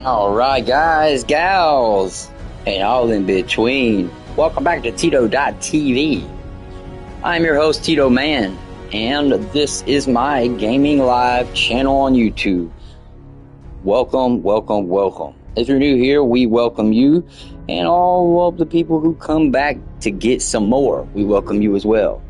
Alright guys, gals, and all in between, welcome back to Tito.tv. I'm your host Tito Man, and this is my gaming live channel on YouTube. Welcome. If you're new here, we welcome you, and all of the people who come back to get some more, we welcome you as well.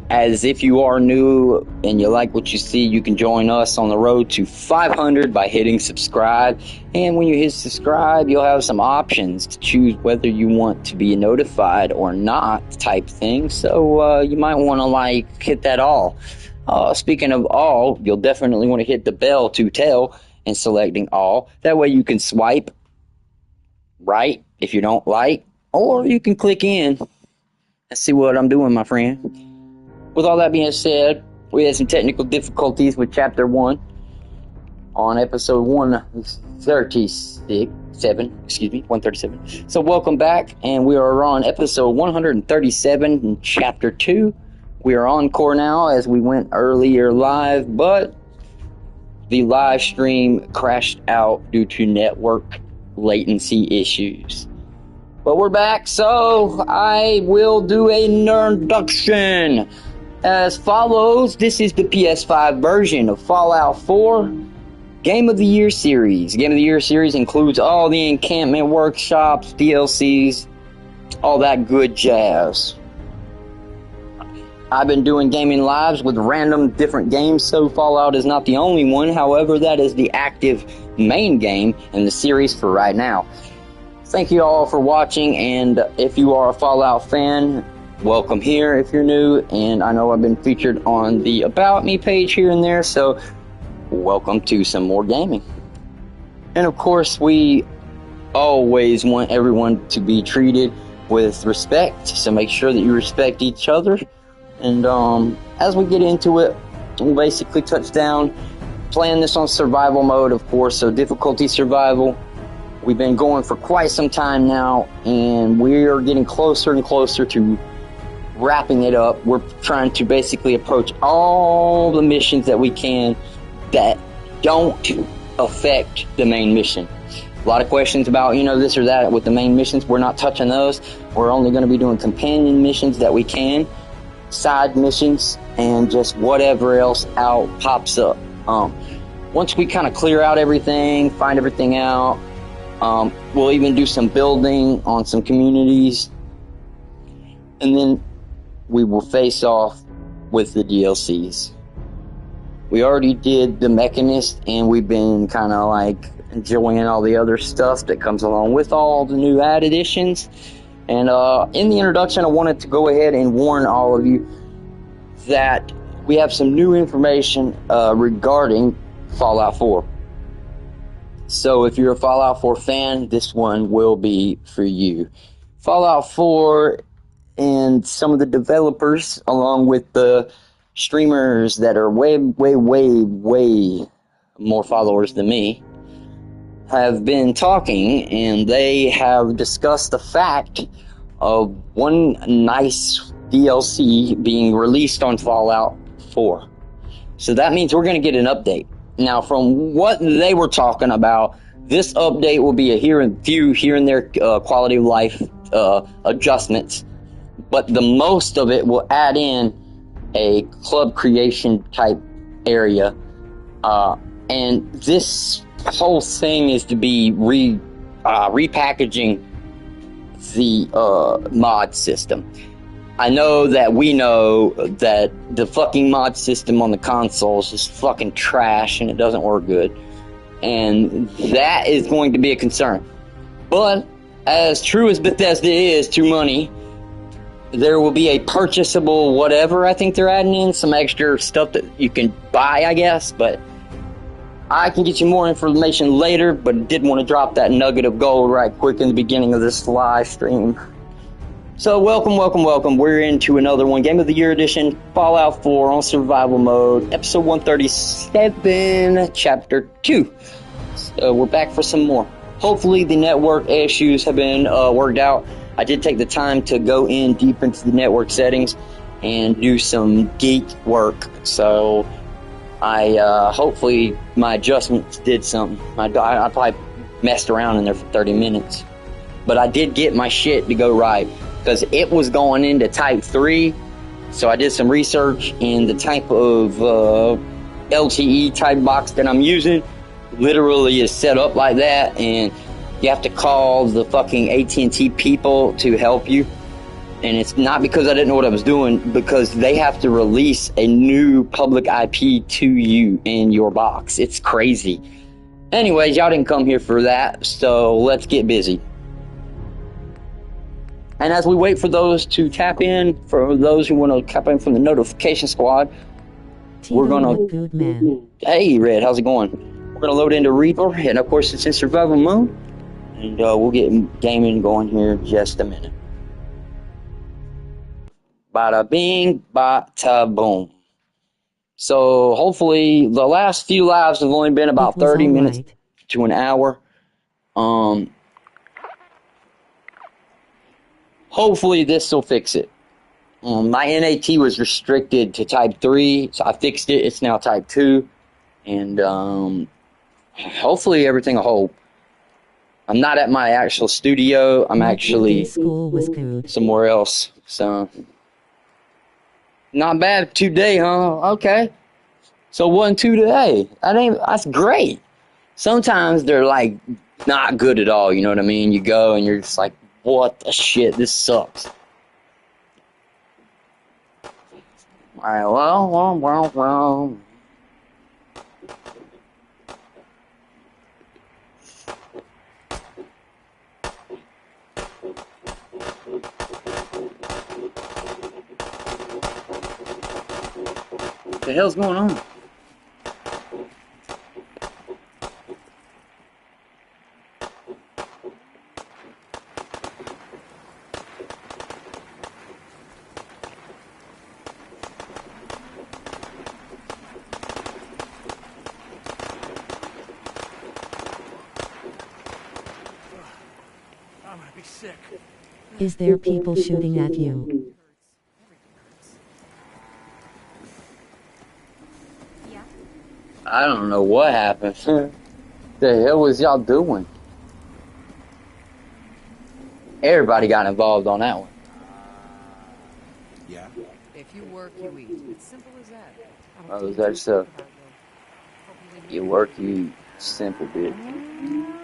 As if you are new and you like what you see, you can join us on the road to 500 by hitting subscribe. And when you hit subscribe, you'll have some options to choose whether you want to be notified or not type thing. So you might want to hit that all. Speaking of all, you'll definitely want to hit the bell to tell and selecting all. That way you can swipe right if you don't like, or you can click in and see what I'm doing, my friend. With all that being said, we had some technical difficulties with Chapter 1 on episode 137. So welcome back, and we are on episode 137 in Chapter 2. We are on core now as we went earlier live, but the live stream crashed out due to network latency issues. But we're back, so I will do an introduction. As follows, this is the PS5 version of Fallout 4 Game of the Year series. Game of the Year series includes all the encampment workshops, DLCs, all that good jazz. I've been doing gaming lives with random different games, so Fallout is not the only one. However, that is the active main game in the series for right now. Thank you all for watching, and if you are a Fallout fan, welcome here if you're new, and I know I've been featured on the About Me page here and there, so welcome to some more gaming. And of course, we always want everyone to be treated with respect, so make sure that you respect each other. And as we get into it, we'll basically touch down, playing this on survival mode, of course, so difficulty survival. We've been going for quite some time now, and we are getting closer and closer to wrapping it up. We're trying to basically approach all the missions that we can that don't affect the main mission. A lot of questions about, this or that with the main missions. We're not touching those. We're only going to be doing companion missions that we can, side missions, and just whatever else out pops up. Once we kind of clear out everything, find everything out, we'll even do some building on some communities, and then we will face off with the DLCs. We already did the Mechanist, and we've been kind of enjoying all the other stuff that comes along with all the new ad additions. And in the introduction, I wanted to go ahead and warn all of you that we have some new information regarding Fallout 4. So if you're a Fallout 4 fan, this one will be for you. Fallout 4 and some of the developers, along with the streamers that are way more followers than me, have been talking, and they have discussed the fact of one nice DLC being released on Fallout 4. So that means we're going to get an update. Now, from what they were talking about, this update will be a few here and there quality of life adjustments, but the most of it will add in a club creation type area, and this whole thing is to be repackaging the mod system. I know that we know that the fucking mod system on the consoles is fucking trash and it doesn't work good, and that is going to be a concern. But as true as Bethesda is to money, there will be a purchasable whatever. I think they're adding in some extra stuff that you can buy, I guess, but I can get you more information later, but did want to drop that nugget of gold right quick in the beginning of this live stream. So welcome. We're into another one, Game of the Year edition, Fallout 4 on survival mode, episode 137, chapter 2. So we're back for some more. Hopefully the network issues have been worked out. I did take the time to go in deep into the network settings and do some geek work. So Hopefully my adjustments did something. I probably messed around in there for 30 minutes. But I did get my shit to go right, because it was going into type 3. So I did some research, and the type of LTE type box that I'm using literally is set up like that, and you have to call the fucking AT&T people to help you. And it's not because I didn't know what I was doing, because they have to release a new public IP to you in your box. It's crazy. Anyways, y'all didn't come here for that, so let's get busy. And as we wait for those to tap in, for those who want to tap in from the notification squad, Tito, we're gonna. Good man. Hey, Red, how's it going? We're gonna load into Reaper, and of course it's in survival mode, and we'll get gaming going here in just a minute. Bada bing, bada boom. So hopefully the last few lives have only been about 30 minutes to an hour. Hopefully this will fix it. My NAT was restricted to type 3, so I fixed it. It's now type 2. And hopefully everything will hold. I'm not at my actual studio. I'm actually somewhere else. So, not bad today, huh? Okay. So 1-2 today. That's great. Sometimes they're like not good at all. You know what I mean? You go and you're just like, what the shit? This sucks. Alright, well. What the hell's going on? Is there people shooting at you? I don't know what happened. The hell was y'all doing? Everybody got involved on that one. Yeah. If you work, you eat. It's simple as that. Oh, that's so. You work, you eat. Simple, bitch.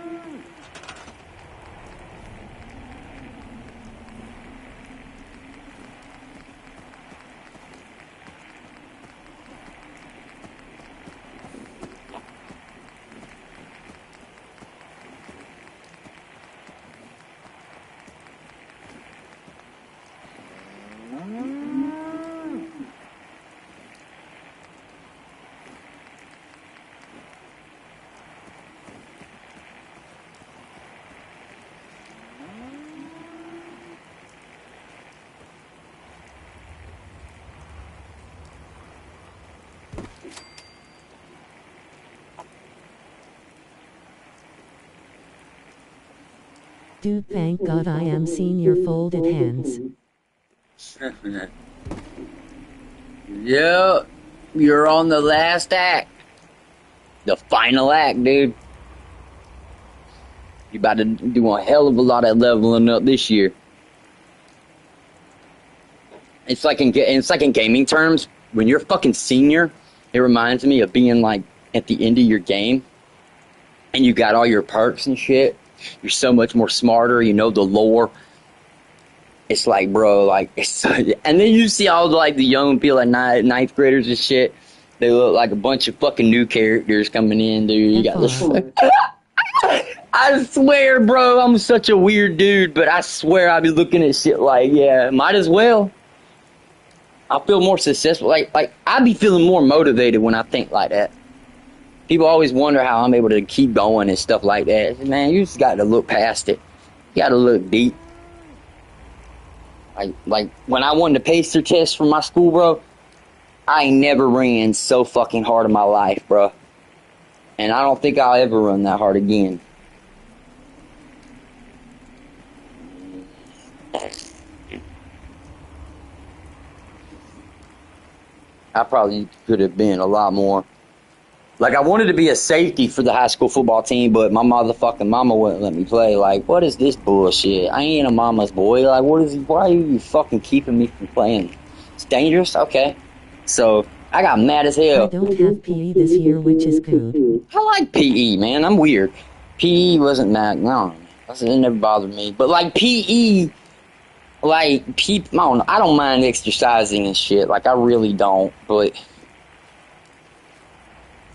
Dude, thank God I am seeing your folded hands. Yep, you're on the last act. The final act, dude. You about to do a hell of a lot of leveling up this year. It's like in gaming terms, when you're fucking senior, it reminds me of being like at the end of your game, and you got all your perks and shit. You're so much more smarter. You know the lore. It's like, bro, like, and then you see all like the young people, like ninth graders and shit. They look like a bunch of fucking new characters coming in, dude. You got this. I swear, bro, I'm such a weird dude, but I swear I be looking at shit like, yeah, might as well. I feel more successful. Like I be feeling more motivated when I think like that. People always wonder how I'm able to keep going and stuff like that. Man, you just got to look past it. You got to look deep. Like when I won the pacer test from my school, bro, I ain't never ran so fucking hard in my life, bro. And I don't think I'll ever run that hard again. I probably could have been a lot more Like, I wanted to be a safety for the high school football team, but my motherfucking mama wouldn't let me play. Like, what is this bullshit? I ain't a mama's boy. Like, why are you fucking keeping me from playing? It's dangerous? Okay. So, I got mad as I hell. don't have PE this year, which is good. I like PE, man. I'm weird. PE wasn't that, no. It never bothered me. But, like, PE, like, I don't mind exercising and shit. Like, I really don't. But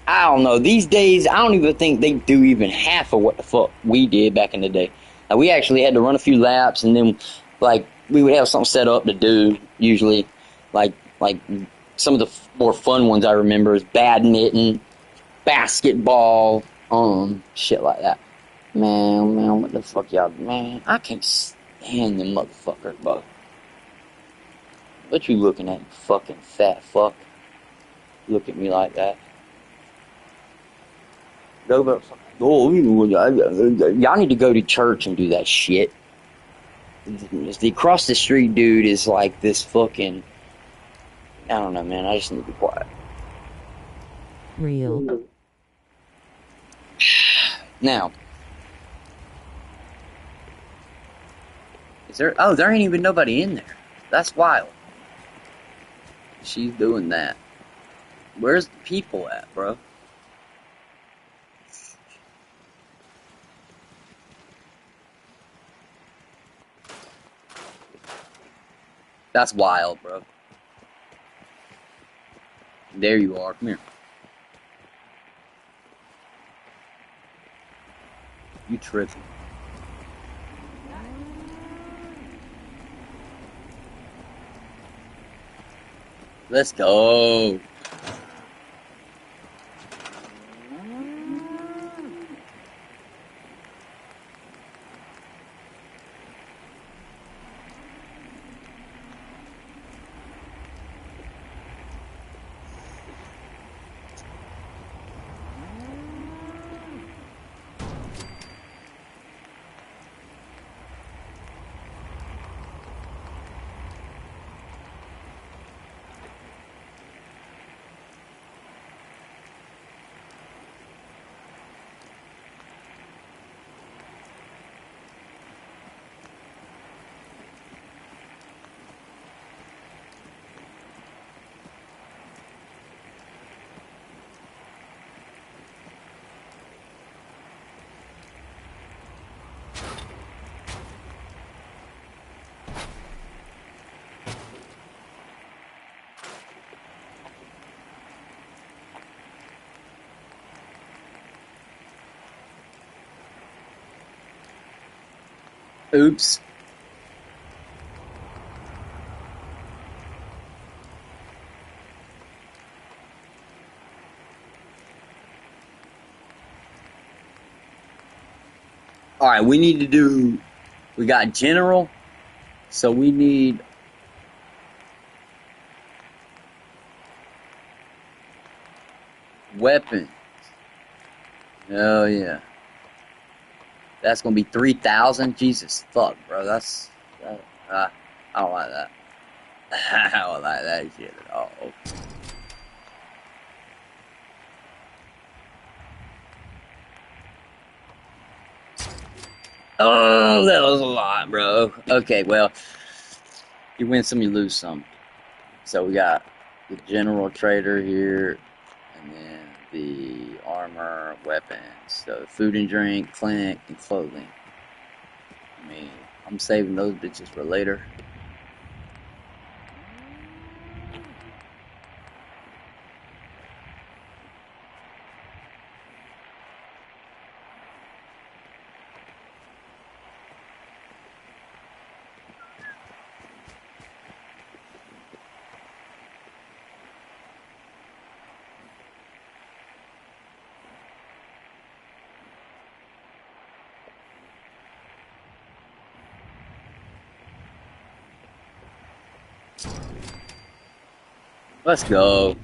I don't know. These days, I don't even think they do even half of what the fuck we did back in the day. Like, we actually had to run a few laps, and then, like, we would have something set up to do, usually. Like some of the more fun ones I remember is badminton, basketball, shit like that. Man, what the fuck y'all, man, I can't stand them motherfuckers, bro. What you looking at, you fucking fat fuck? Look at me like that. Y'all need to go to church and do that shit. The across the street dude is like this fucking, I don't know, man, I just need to be quiet. Real. Now, there ain't even nobody in there. That's wild. She's doing that. Where's the people at, bro? That's wild, bro. There you are. Come here. You tripping. Let's go. Oops. Alright, we got general, so we need weapons. Oh, yeah. That's gonna be 3,000? Jesus fuck, bro. I don't like that. I don't like that shit at all. Oh, that was a lot, bro. Okay, well, you win some, you lose some. So we got the general trader here, and then the armor, weapons, so food and drink, clinic, and clothing. I mean, I'm saving those bitches for later. Let's go.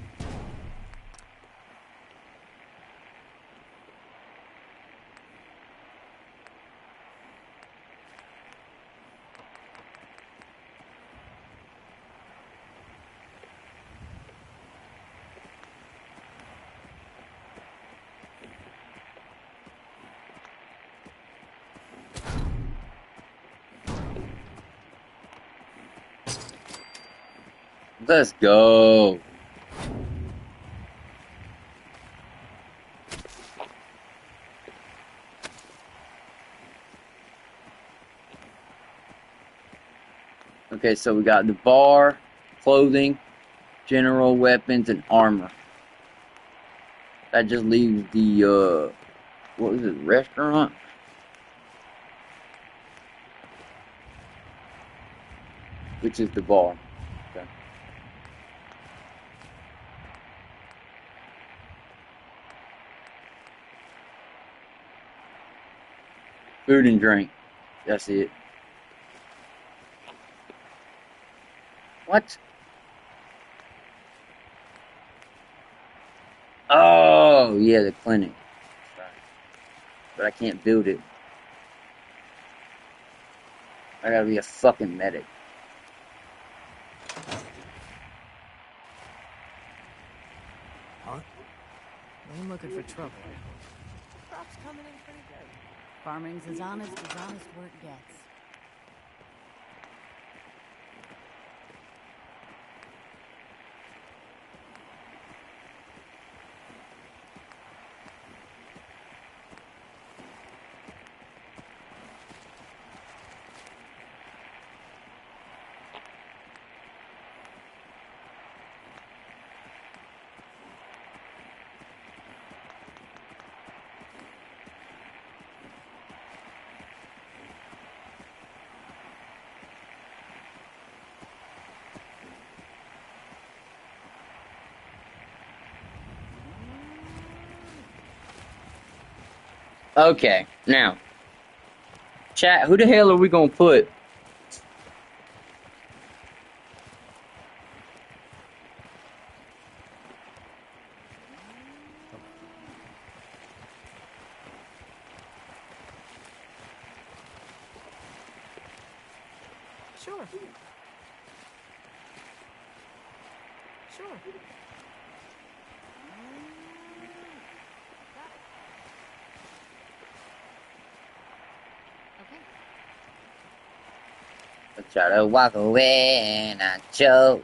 Let's go. Okay, so we got the bar, clothing, general weapons, and armor. That just leaves the, what was it, restaurant? Which is the bar. Okay. Food and drink. That's it. What? Oh, yeah, the clinic. But I can't build it. I gotta be a fucking medic. Huh? I'm looking for trouble. Crops coming in pretty good. Farming's as honest work gets. Okay, now, chat, who the hell are we gonna put? Sure. Sure. I try to walk away and I choke.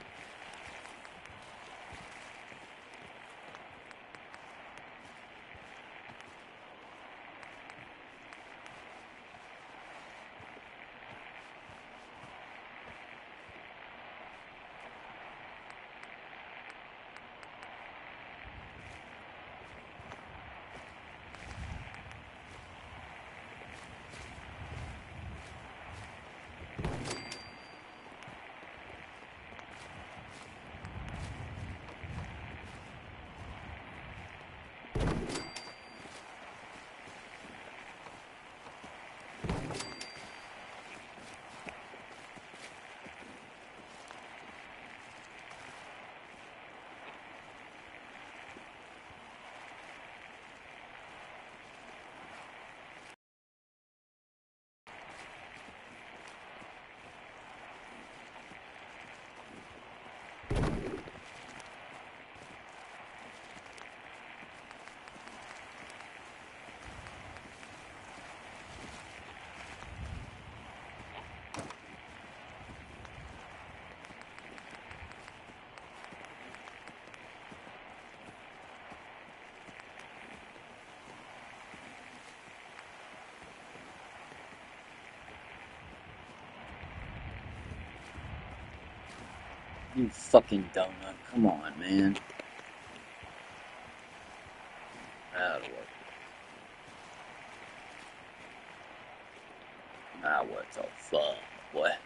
You fucking donut. Come on, man. That'll work. Now what's the fuck? What?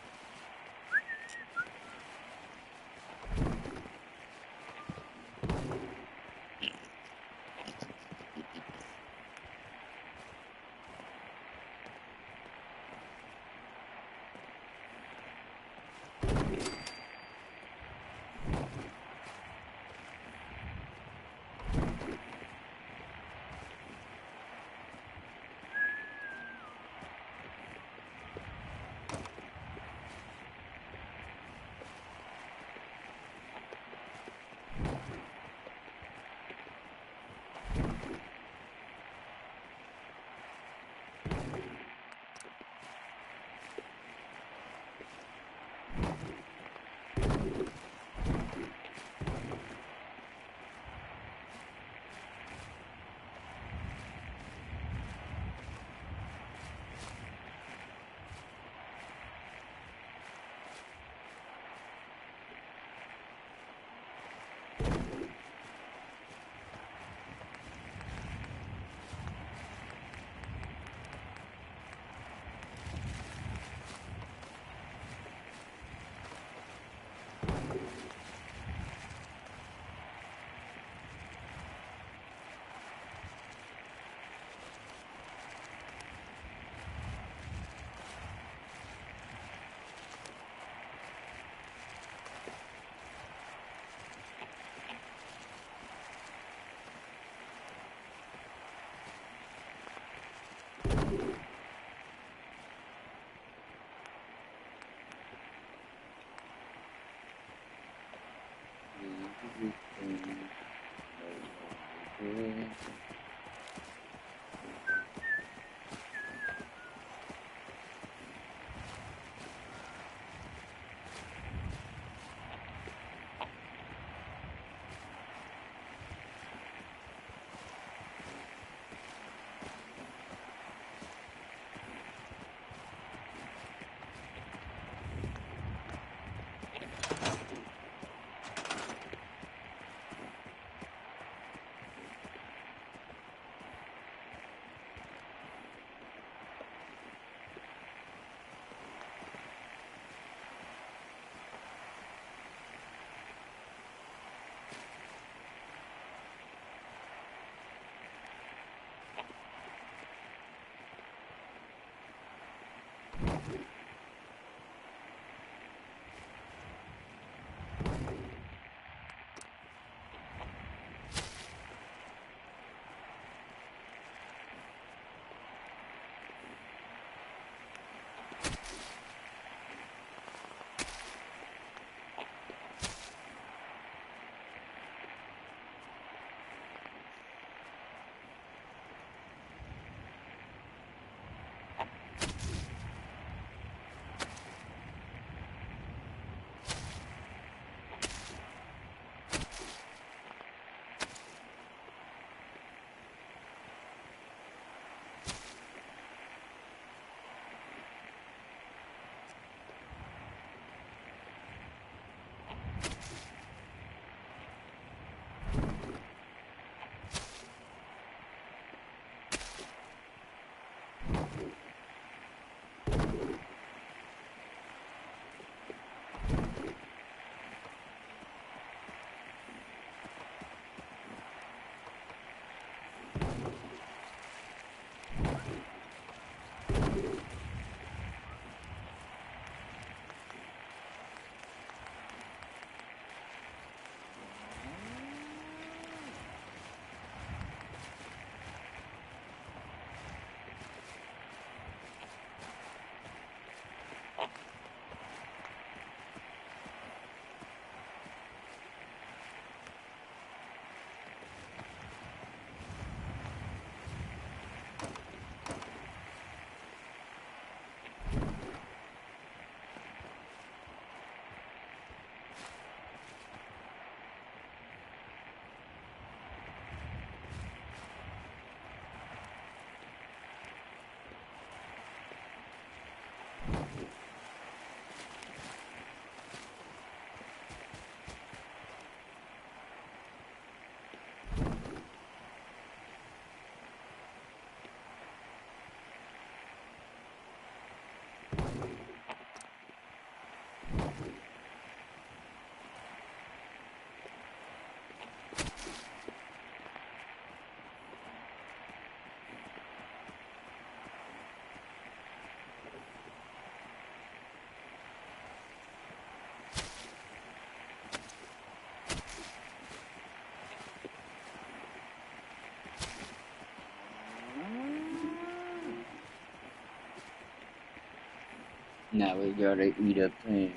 Now we gotta eat a thing.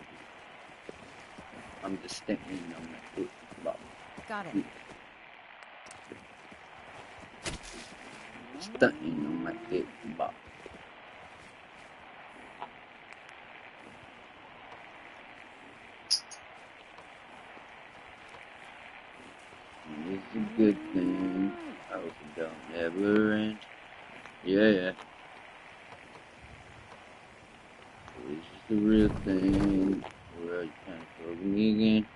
I'm just thinking on that about Got it. stunting on my big box. And it's a good thing. I hope it don't never end. Yeah. This is the real thing. Well, you trying to throw me again?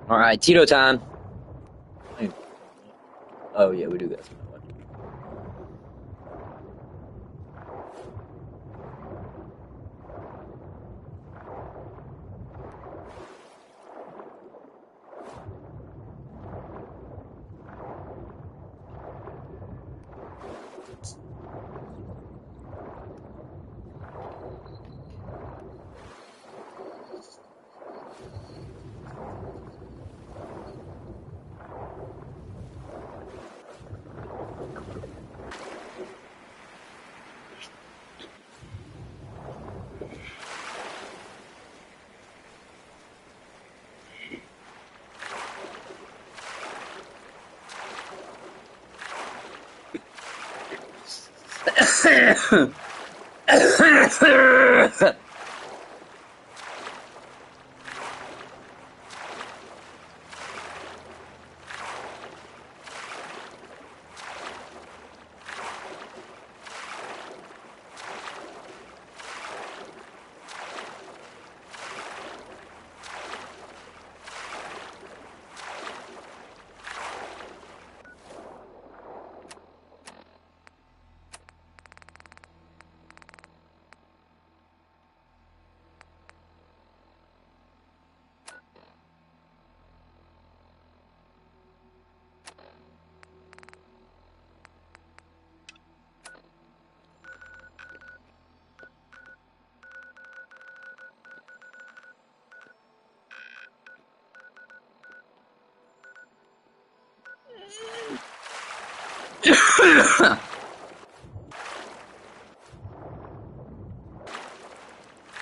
All right, Tito time. Oh yeah, we do this.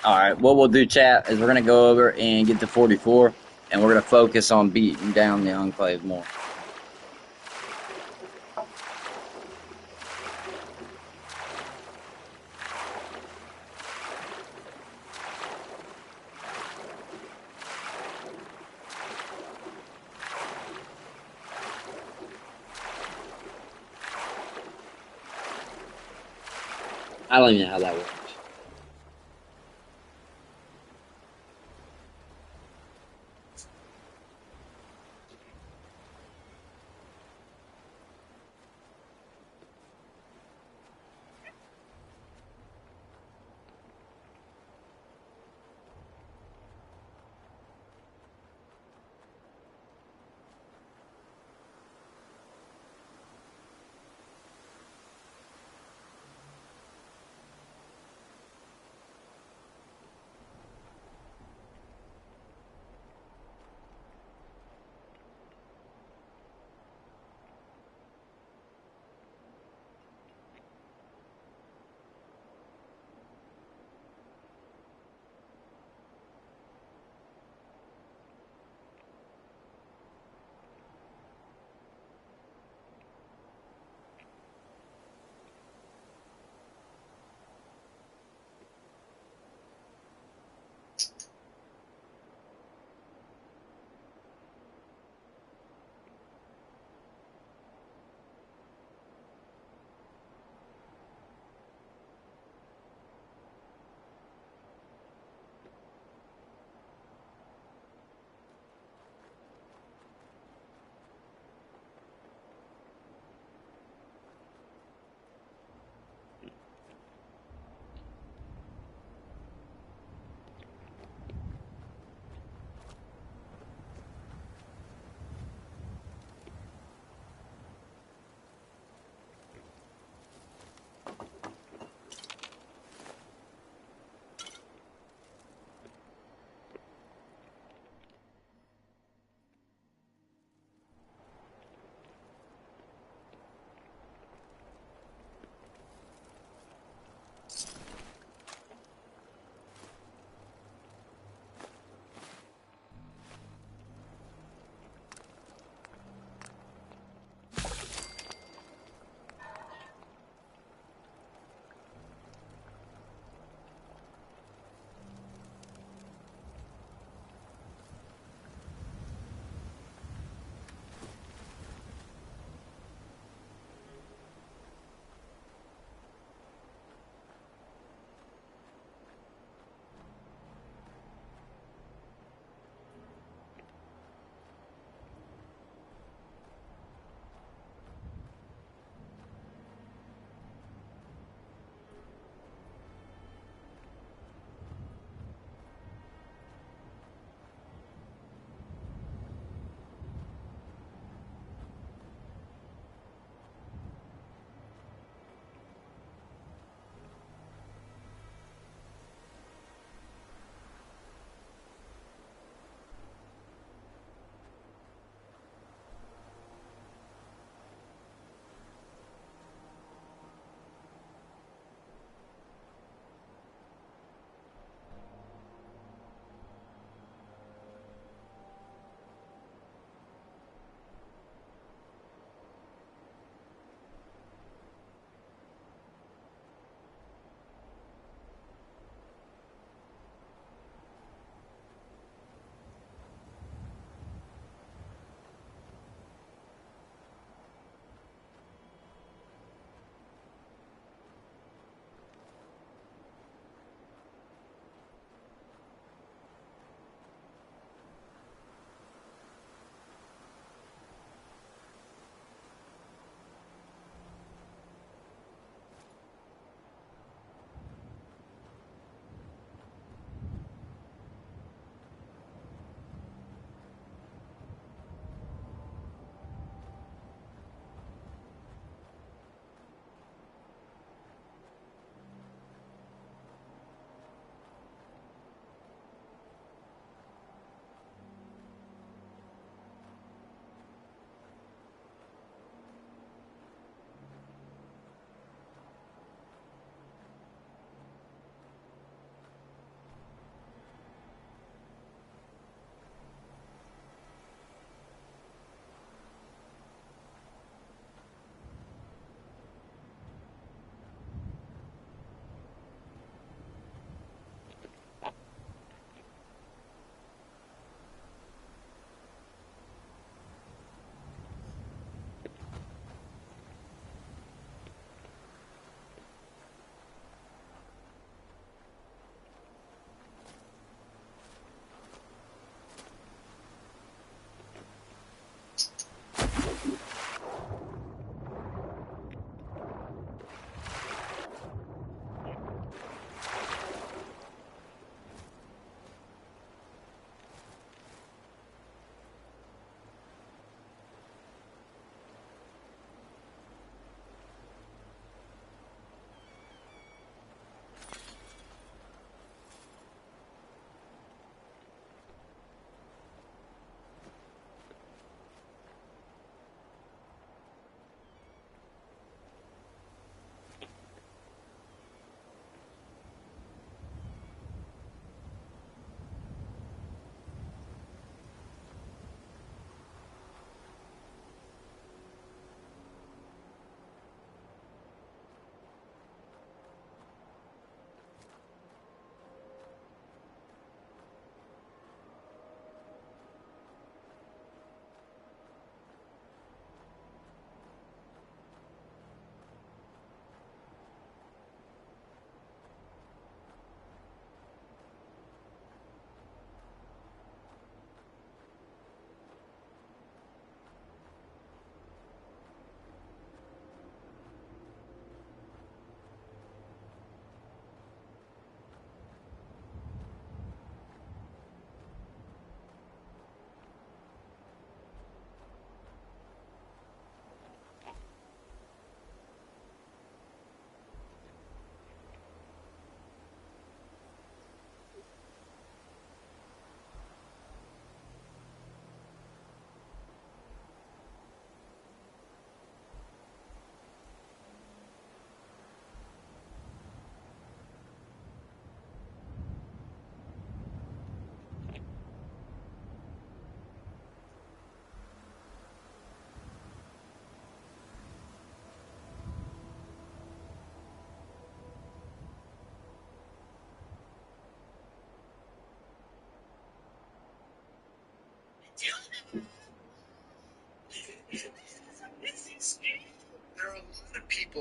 Alright, what we'll do, chat, is we're going to go over and get to 44, and we're going to focus on beating down the Enclave more. I don't even know how that works.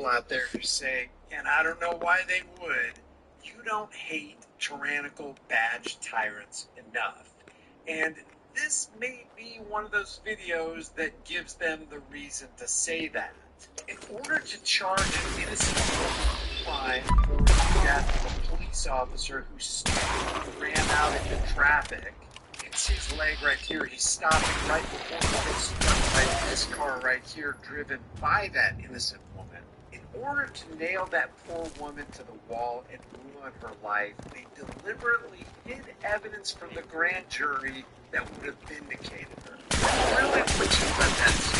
out there who say, and I don't know why they would, you don't hate tyrannical badge tyrants enough. And this may be one of those videos that gives them the reason to say that. In order to charge an innocent crime for the death of a police officer who stopped and ran out into traffic, you can see his leg right here. He's stopping right before he gets struck by this car right here, driven by that innocent woman. In order to nail that poor woman to the wall and ruin her life, they deliberately hid evidence from the grand jury that would have vindicated her. Really, what you let that see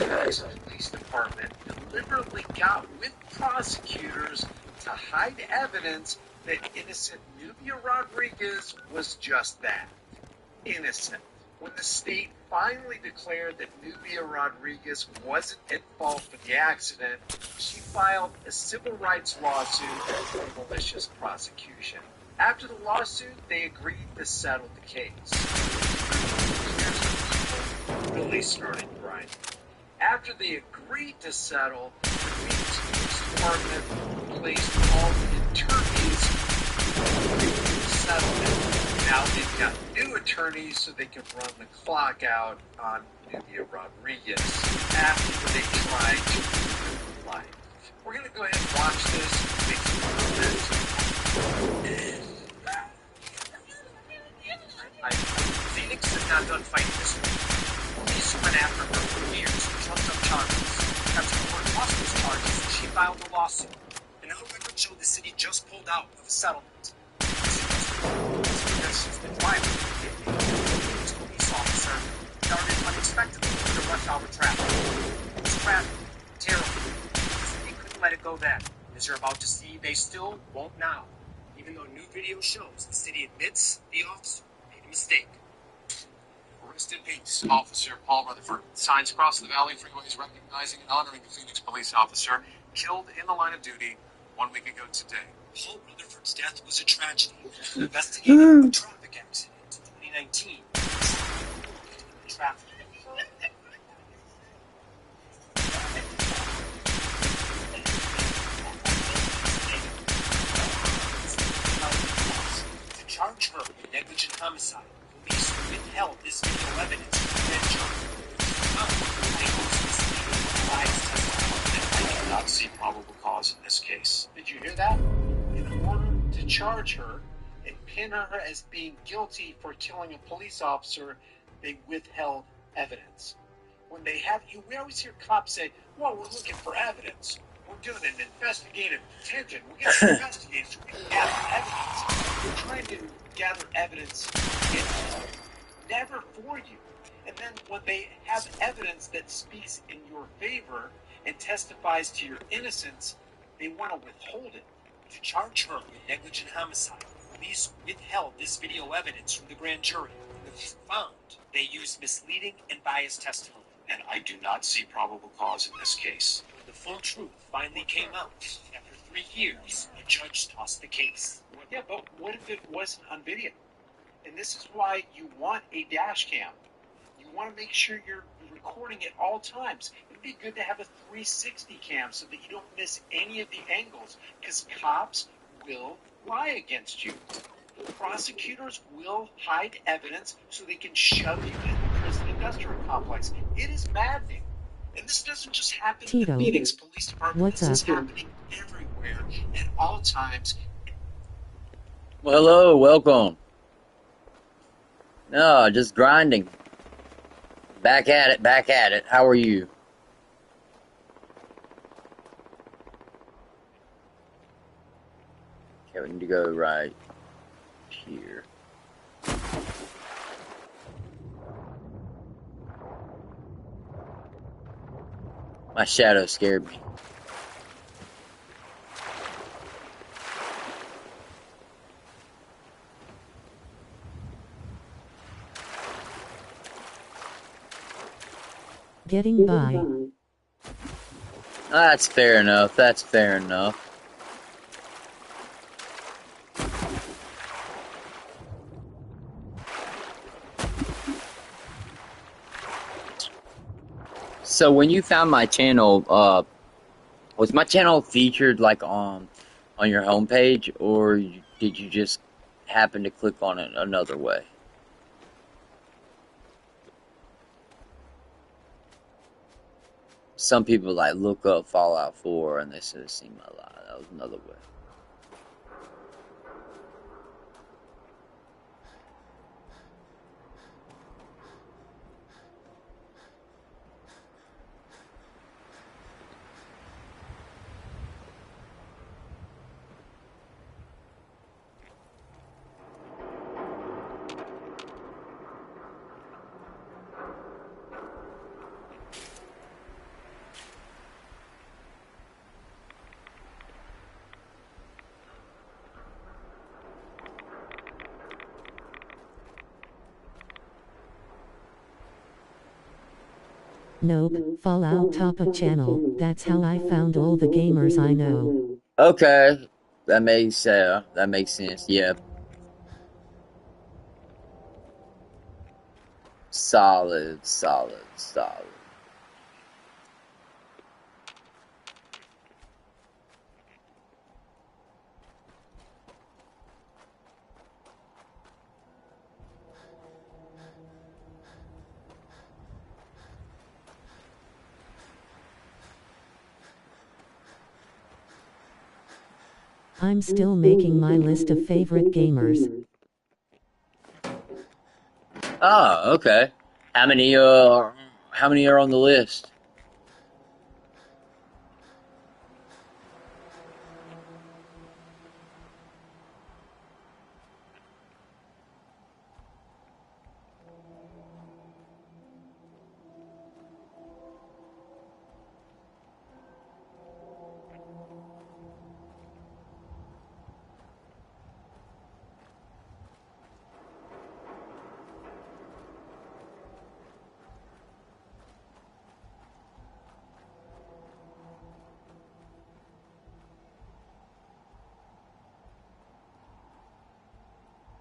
the police department deliberately got with prosecutors to hide evidence that innocent Nubia Rodriguez was just that, innocent. When the state finally declared that Nubia Rodriguez wasn't at fault for the accident, she filed a civil rights lawsuit for malicious prosecution. After the lawsuit, they agreed to settle the case. Really started grinding. After they agreed to settle, the Phoenix Police Department placed all the attorneys in the settlement. Now they've got new attorneys so they can run the clock out on Nubia Rodriguez after they tried to ruin her life. We're going to go ahead and watch this and make some comments. Phoenix is not done fighting this one. Police went after her for years and trumped up charges. After the court lost those charges, she filed a lawsuit. And now records show the city just pulled out of a settlement. She's been driving. This police officer started unexpectedly to rush hour traffic. It was traffic. Terrible. They couldn't let it go then. As you're about to see, they still won't now. Even though new video shows the city admits the officer made a mistake. Rest in peace, Officer Paul Rutherford. Signs across the Valley freeways recognizing and honoring the Phoenix police officer killed in the line of duty 1 week ago today. Paul Rutherford's death was a tragedy. Investigating a traffic accident in 2019. Traffic. To charge her with negligent homicide, police withheld this video evidence from the grand jury. I do not see probable cause in this case. Did you hear that? In order to charge her and pin her as being guilty for killing a police officer, they withheld evidence. When they have you, we always hear cops say, well, we're looking for evidence. We're doing an investigative detention. We got to investigate so we can gather evidence. We're trying to gather evidence never for you. And then when they have evidence that speaks in your favor and testifies to your innocence, they want to withhold it. To charge her with negligent homicide, police withheld this video evidence from the grand jury. When it was found, they used misleading and biased testimony. And I do not see probable cause in this case. When the full truth finally came out, after 3 years, a judge tossed the case. Yeah, but what if it wasn't on video? And this is why you want a dash cam. You want to make sure you're recording at all times. It'd be good to have a 360 cam so that you don't miss any of the angles, because cops will lie against you. Prosecutors will hide evidence so they can shove you in the prison industrial complex. It is maddening. And this doesn't just happen Tito, in the Phoenix Police Department. what's this is up? happening everywhere at all times. Well, hello, welcome. No, just grinding. Back at it, back at it. How are you? Okay, we need to go right here. My shadow scared me. Getting by. That's fair enough. That's fair enough. So when you found my channel, Was my channel featured like on your homepage, or did you just happen to click on it another way? Some people like look up Fallout 4 and they should have seen my live. That was another way. Nope, Fallout Tapa channel. That's how I found all the gamers I know. Okay, that makes sense. Yeah, solid. I'm still making my list of favorite gamers. Oh, okay. How many are on the list?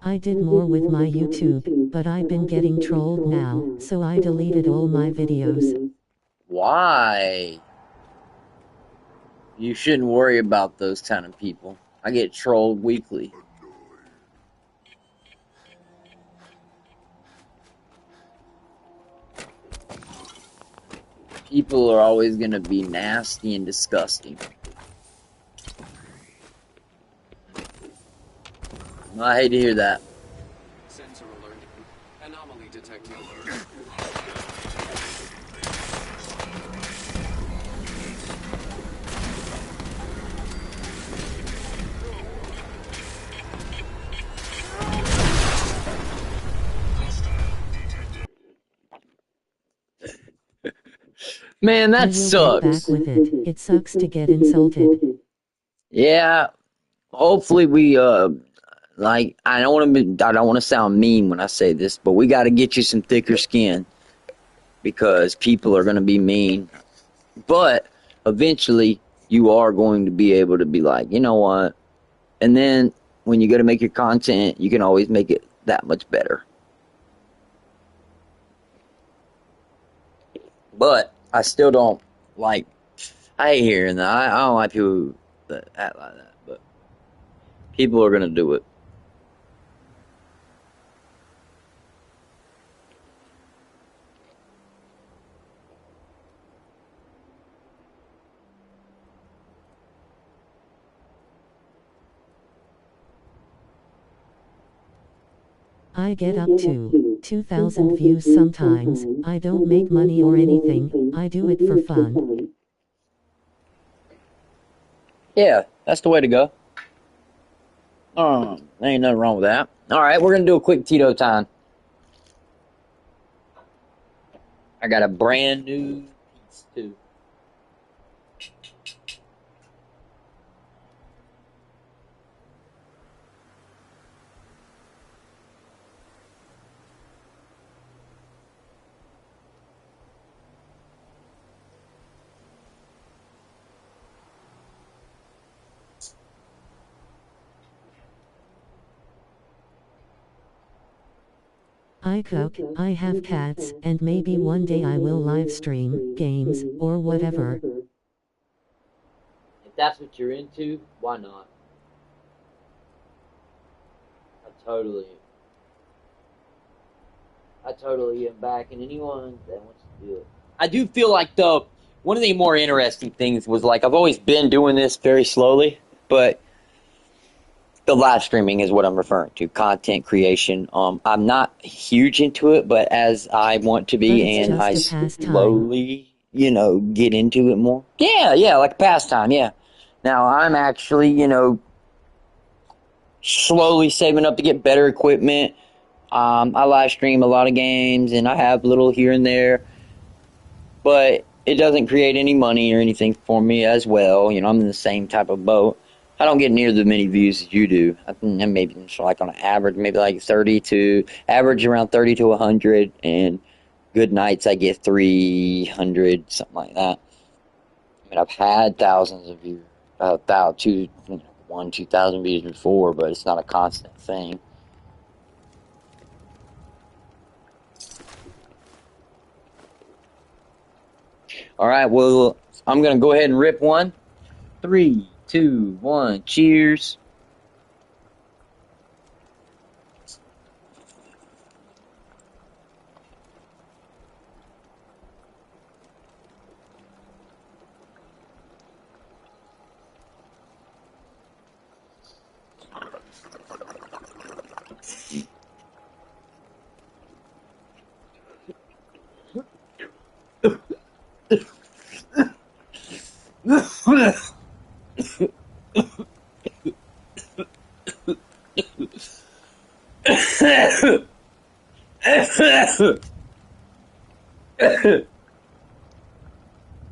I did more with my YouTube, but I've been getting trolled now, so I deleted all my videos. Why? You shouldn't worry about those kind of people. I get trolled weekly. People are always going to be nasty and disgusting. I hate to hear that. Sensor alert. Anomaly detected. Man, that I will get sucks. back with it. It sucks to get insulted. Yeah, hopefully we like I don't want to sound mean when I say this, but we got to get you some thicker skin because people are going to be mean. But eventually you are going to be able to be like, "You know what?" And then when you go to make your content, you can always make it that much better. But I still don't like, I hate hearing that. I don't like people that act like that, but people are going to do it. I get up to 2,000 views sometimes. I don't make money or anything. I do it for fun. Yeah, that's the way to go. There ain't nothing wrong with that. All right, we're going to do a quick Tito time. I got a brand new piece, too. I cook, I have cats, and maybe one day I will live stream games or whatever. that's what you're into, why not? I totally am backing anyone that wants to do it. I do feel like one of the more interesting things was like I've always been doing this very slowly, but the live streaming is what I'm referring to, content creation. I'm not huge into it, but as I want to be and I slowly, get into it more. Yeah, like a pastime, yeah. Now I'm actually, slowly saving up to get better equipment. I live stream a lot of games and I have little here and there, but it doesn't create any money or anything for me as well. I'm in the same type of boat. I don't get near the many views as you do. I think maybe like on an average, maybe like average around 30 to 100, and good nights I get 300, something like that. I mean, I've had thousands of views, 2,000 views before, but it's not a constant thing. All right, well, I'm going to go ahead and rip one. 3, 2, 1, cheers.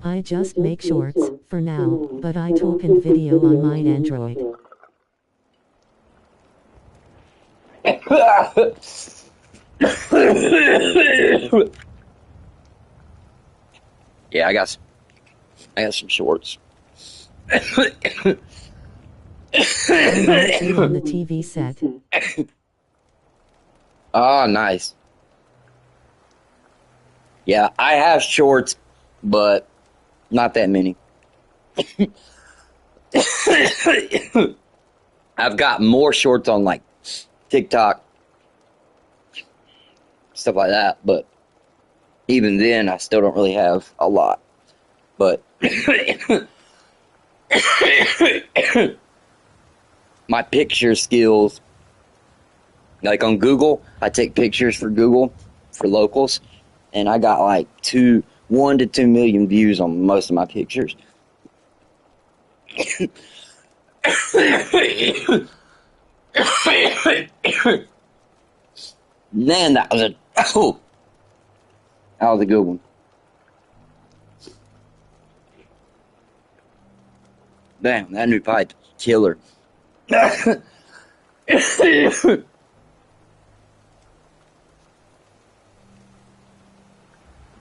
I just make shorts, for now, but I talk in video on my Android. Yeah, I got some shorts. I'm watching on the TV set. Oh, nice. Yeah, I have shorts, but not that many. I've got more shorts on like TikTok, stuff like that, but even then I still don't really have a lot. But my picture skills, like on Google, I take pictures for Google for locals, and I got like 1 to 2 million views on most of my pictures. Man, that was a good one. Damn, that new pipe, killer.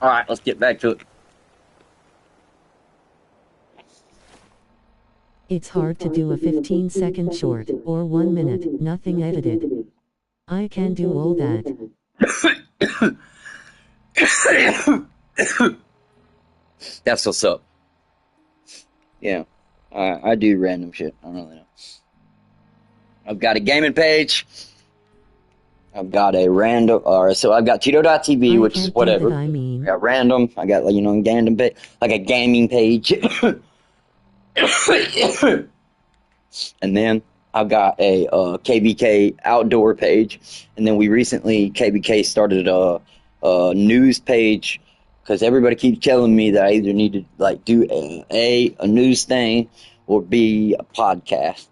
All right, let's get back to it. It's hard to do a 15-second short, or 1 minute, nothing edited. I can do all that. That's what's up. Yeah, I do random shit. I don't really know. I've got a gaming page. I've got a random, so I've got Tito.tv, which is whatever. I got random. I got, random bit, like a gaming page. And then I've got a KvK outdoor page. And then we recently, KvK started a news page, because everybody keeps telling me that I either need to do a news thing, or B, a podcast,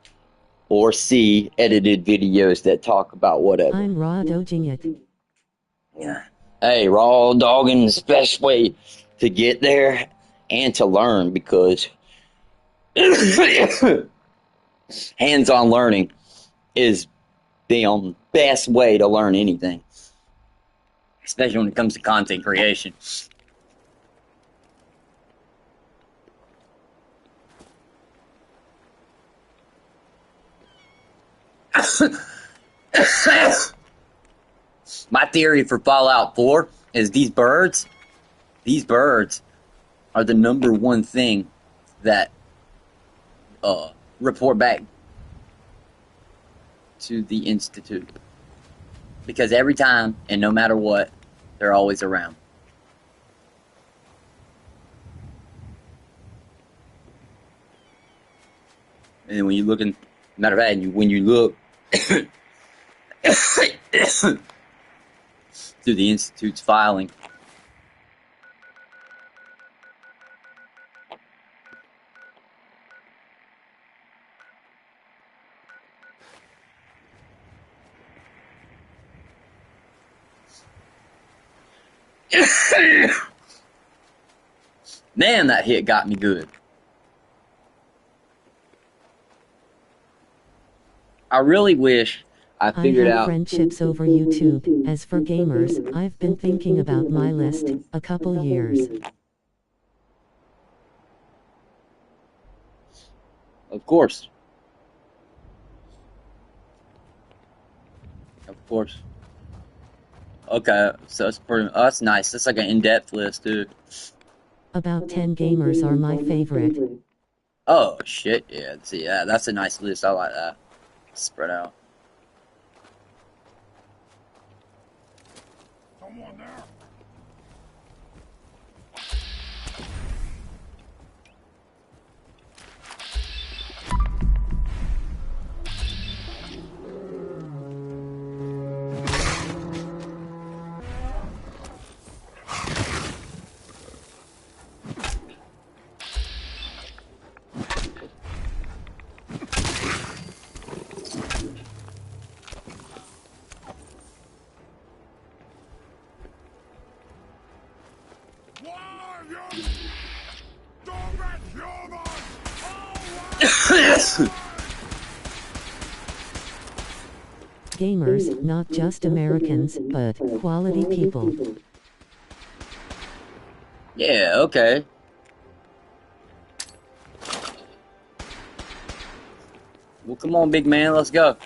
or C, edited videos that talk about whatever. I'm raw dodging it. Yeah. Hey, raw dogging is the best way to get there and to learn, because hands-on learning is the best way to learn anything, especially when it comes to content creation. My theory for Fallout 4 is these birds are the number one thing that report back to the Institute. Because every time, and no matter what, they're always around. And when you look in, matter of fact, when you look through the Institute's filing, man, that hit got me good. I really wish I figured out friendships over YouTube. As for gamers, I've been thinking about my list a couple years. Of course. Of course. Okay, so that's pretty. Oh, that's nice. That's like an in-depth list, too. About 10 gamers are my favorite. Oh shit! Yeah, see, yeah, that's a nice list. I like that. Spread out. Someone there. Gamers, not just Americans, but quality people. Yeah, okay. Well, come on, big man, let's go.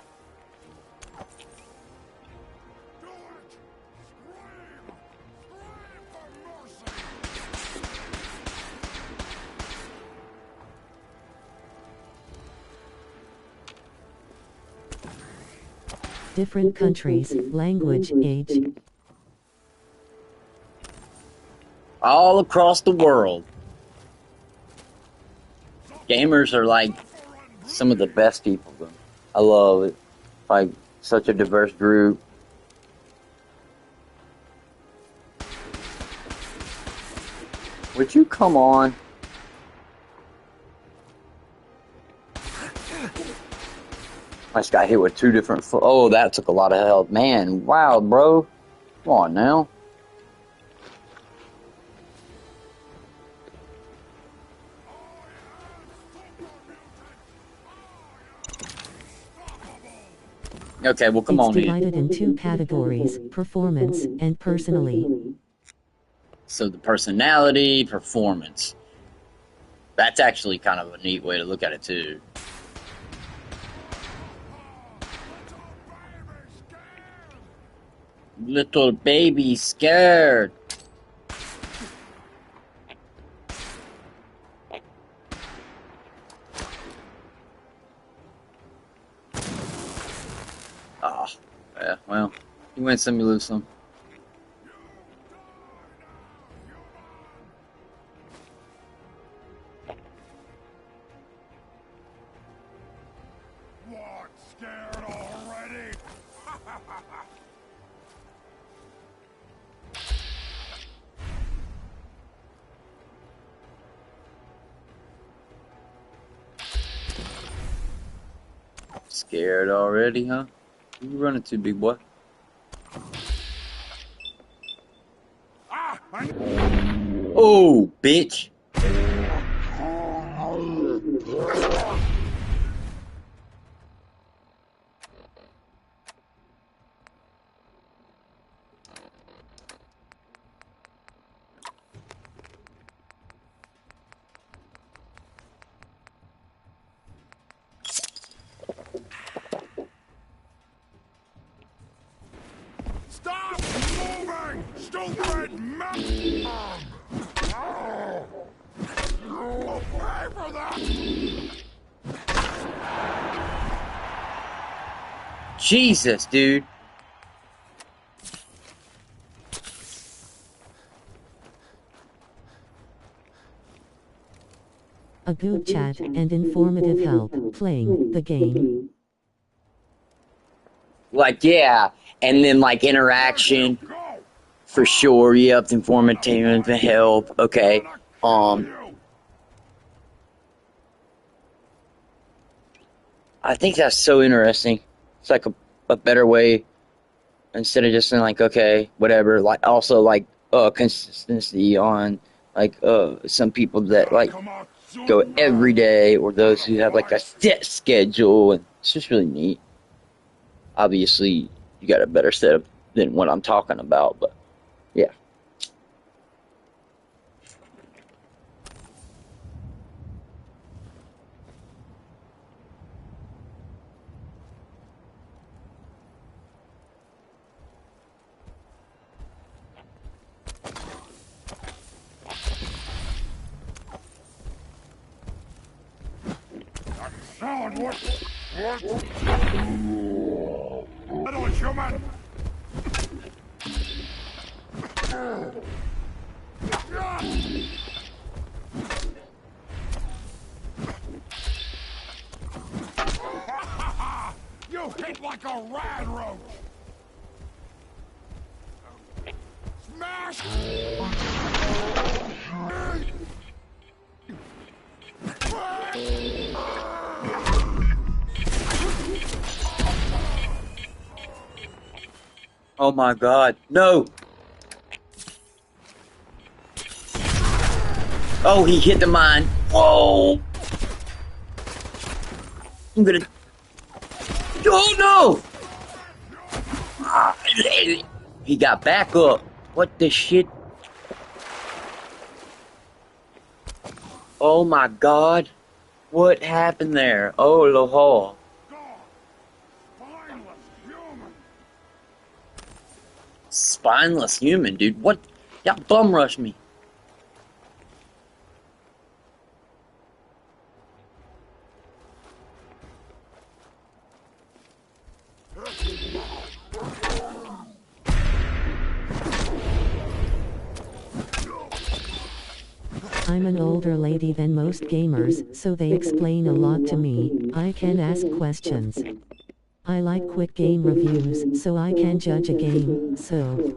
Different countries, language, age. All across the world. Gamers are like some of the best people. I love it. Like, such a diverse group. Would you come on? I just got hit with 2 different oh, that took a lot of help. Man, wow, bro. Come on now. Okay, well, come on in. It's divided in 2 categories, performance and personally. So the personality, performance. That's actually kind of a neat way to look at it, too. Little baby scared. Ah, yeah, well, you win some, you lose some. What, scared already? Scared already, huh? Who you running to, big boy? Oh, bitch. Stop moving, stupid man! You'll pay for that! Jesus, dude. A good chat and informative help playing the game. Like, yeah. And then, like, interaction. For sure. Yep. Informative and help. Okay. I think that's so interesting. It's like a better way instead of just saying like, okay, whatever. Like also like consistency on like some people that like go every day or those who have like a set schedule, and it's just really neat. Obviously, you got a better setup than what I'm talking about, but yeah. Sound what? Little human! You hit like a rad roach! Smash! Oh my God, no! Oh, he hit the mine. Whoa! I'm gonna. Oh no! Ah, he got back up. What the shit? Oh my God! What happened there? Oh, Lord. Spineless human, dude. What? Y'all bum rushed me. I'm an older lady than most gamers, so they explain a lot to me. I can ask questions. I like quick game reviews, so I can judge a game, so...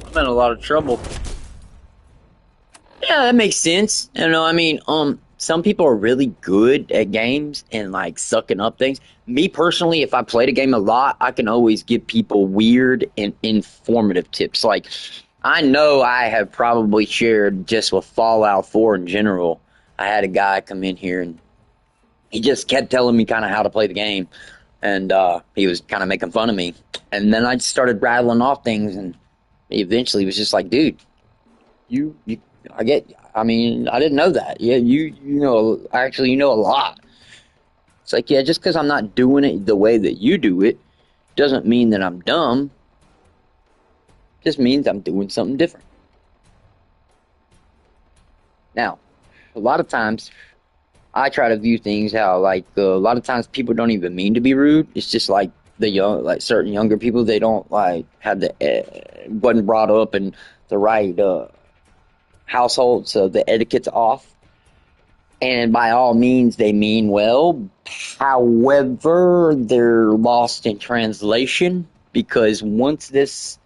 I'm in a lot of trouble. Yeah, that makes sense. You know, I mean, some people are really good at games and like sucking up things. Me personally, if I played a game a lot, I can always give people weird and informative tips. Like, I know I have probably shared just with Fallout 4 in general. I had a guy come in here and he just kept telling me kind of how to play the game, and he was kind of making fun of me. And then I just started rattling off things, and he eventually was just like, "Dude, I mean, I didn't know that. Yeah, you know, actually, you know a lot." It's like, yeah, just because I'm not doing it the way that you do it doesn't mean that I'm dumb. Just means I'm doing something different. Now, a lot of times, I try to view things how, like, a lot of times people don't even mean to be rude. It's just like certain younger people, they don't like have wasn't brought up in the right household, so the etiquette's off. And by all means, they mean well. However, they're lost in translation because once this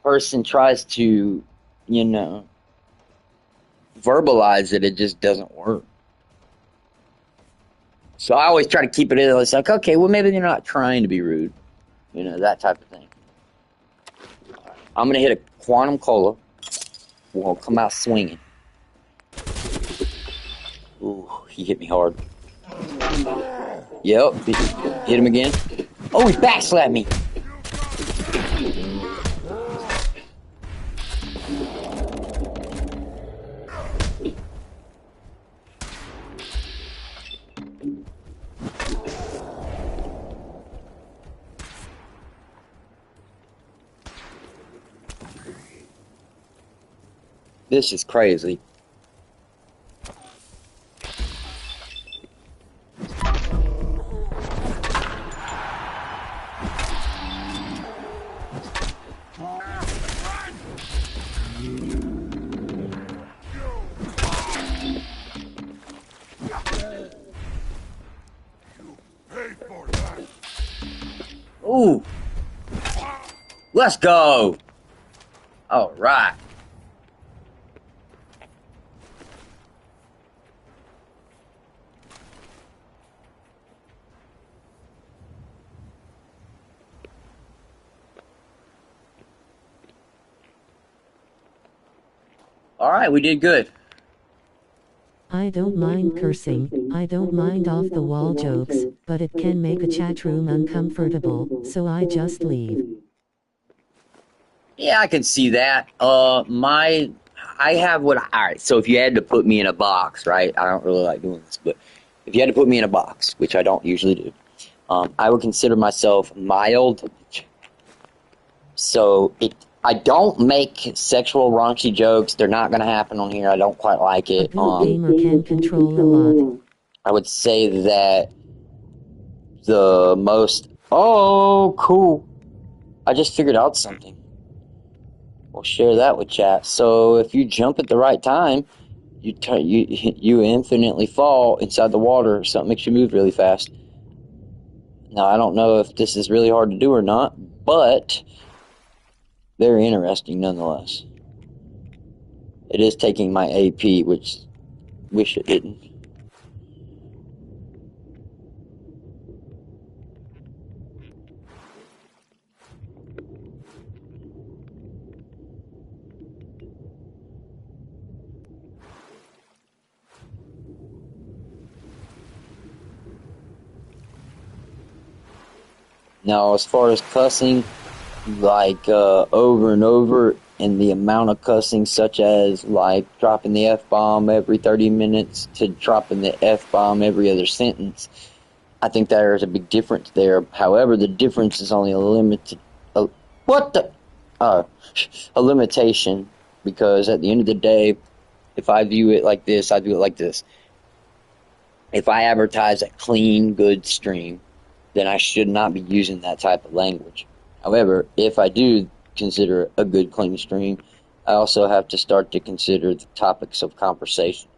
person tries to, you know, verbalize it, it just doesn't work. So I always try to keep it in. It's like, okay, well, maybe they're not trying to be rude. You know, that type of thing. I'm going to hit a Quantum Cola. We'll come out swinging. Ooh, he hit me hard. Yep, hit him again. Oh, he backslapped me. This is crazy. Ooh. Let's go. All right. All right, we did good. I don't mind cursing, I don't mind off-the-wall jokes, but it can make a chat room uncomfortable, so I just leave. Yeah, I can see that. I have what. All right, so if you had to put me in a box, right? I don't really like doing this, but if you had to put me in a box, which I don't usually do, I would consider myself mild. So I don't make sexual raunchy jokes. They're not going to happen on here. I don't quite like A it. good gamer can control a lot. I would say that the most. Oh, cool! I just figured out something. We'll share that with chat. So if you jump at the right time, you infinitely fall inside the water. Something makes you move really fast. Now I don't know if this is really hard to do or not, but very interesting nonetheless. It is taking my AP, which wish it didn't. Now, as far as cussing, like over and over, and the amount of cussing, such as like dropping the F-bomb every 30 minutes to dropping the F-bomb every other sentence, I think there is a big difference there. However, the difference is only a limitation, because at the end of the day, if I view it like this, I view it like this. If I advertise a clean, good stream, then I should not be using that type of language. However, if I do consider a good, clean stream, I also have to start to consider the topics of conversation.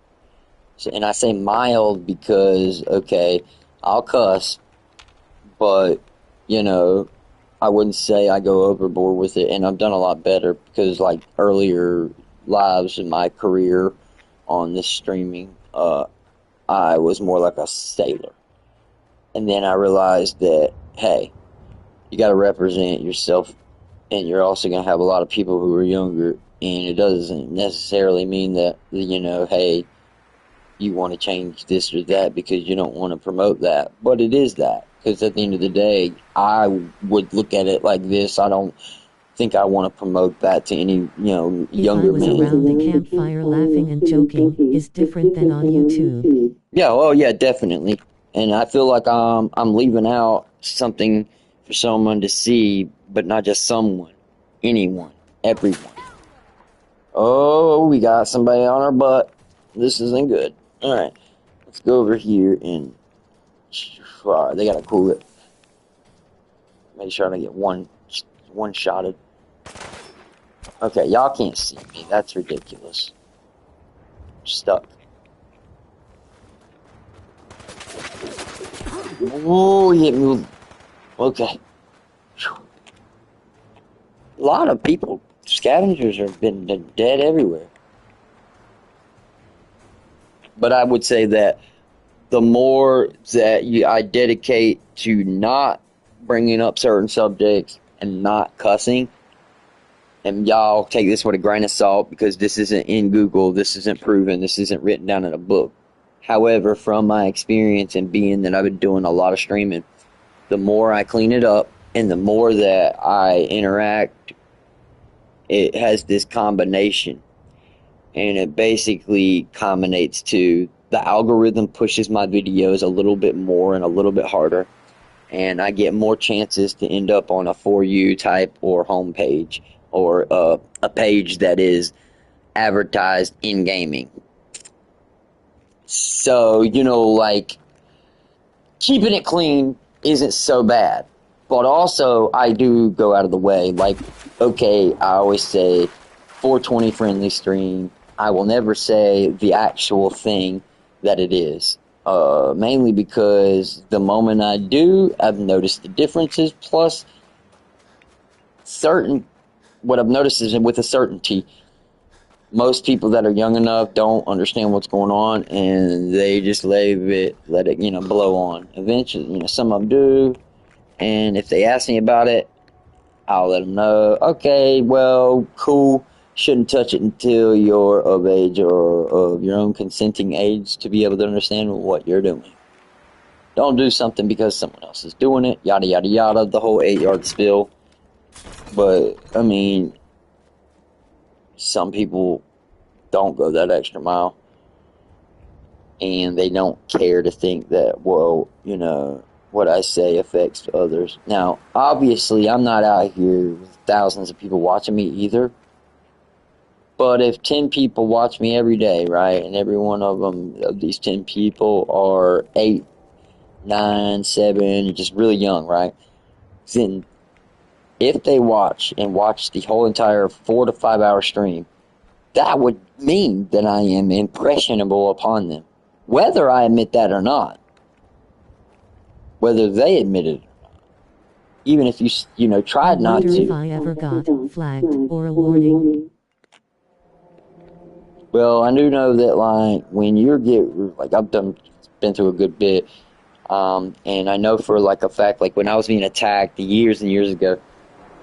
So, and I say mild because, okay, I'll cuss, but, you know, I wouldn't say I go overboard with it, and I've done a lot better because, like, earlier lives in my career on this streaming, I was more like a sailor. And then I realized that, hey, you got to represent yourself, and you're also going to have a lot of people who are younger, and it doesn't necessarily mean that, you know, hey, you want to change this or that because you don't want to promote that. But it is that, because at the end of the day, I would look at it like this. I don't think I want to promote that to any, you know, younger men. If I was around a campfire laughing and joking, is different than on YouTube. Yeah, well, yeah, definitely. And I feel like I'm leaving out something for someone to see, but not just someone, anyone, everyone. Oh, we got somebody on our butt. This isn't good. All right, let's go over here and they got to cool it. Make sure I don't get one shotted. Okay, y'all can't see me. That's ridiculous. Stuck. Oh, he hit me. Okay. A lot of people, scavengers, have been dead everywhere. But I would say that the more that I dedicate to not bringing up certain subjects and not cussing, and y'all take this with a grain of salt because this isn't in Google, this isn't proven, this isn't written down in a book. However, from my experience and being that I've been doing a lot of streaming, the more I clean it up and the more that I interact, it has this combination. And it basically combinates to the algorithm pushes my videos a little bit more and a little bit harder. And I get more chances to end up on a For You type or homepage or a page that is advertised in gaming. So, you know, like, keeping it clean isn't so bad. But also, I do go out of the way. Like, okay, I always say 420 friendly stream. I will never say the actual thing that it is. Mainly because the moment I do, I've noticed the differences. Plus, what I've noticed is with a certainty, most people that are young enough don't understand what's going on, and they just let it, blow on. Eventually, some of them do, and if they ask me about it, I'll let them know. Okay, well, cool. Shouldn't touch it until you're of age or of your own consenting age to be able to understand what you're doing. Don't do something because someone else is doing it. Yada yada yada. The whole 8-yard spiel. But I mean, some people don't go that extra mile, and they don't care to think that, well, what I say affects others. Now, obviously, I'm not out here with thousands of people watching me either. But if 10 people watch me every day, right, and every one of these 10 people are 8, 9, 7, just really young, right, then if they watch the whole entire 4 to 5 hour stream, that would mean that I am impressionable upon them, whether I admit that or not, whether they admit it or not. Even if you tried not wonder to. if I ever got flagged or a warning. Well, I do know that, like, when I've been through a good bit, and I know for, like, a fact, like, when I was being attacked years and years ago,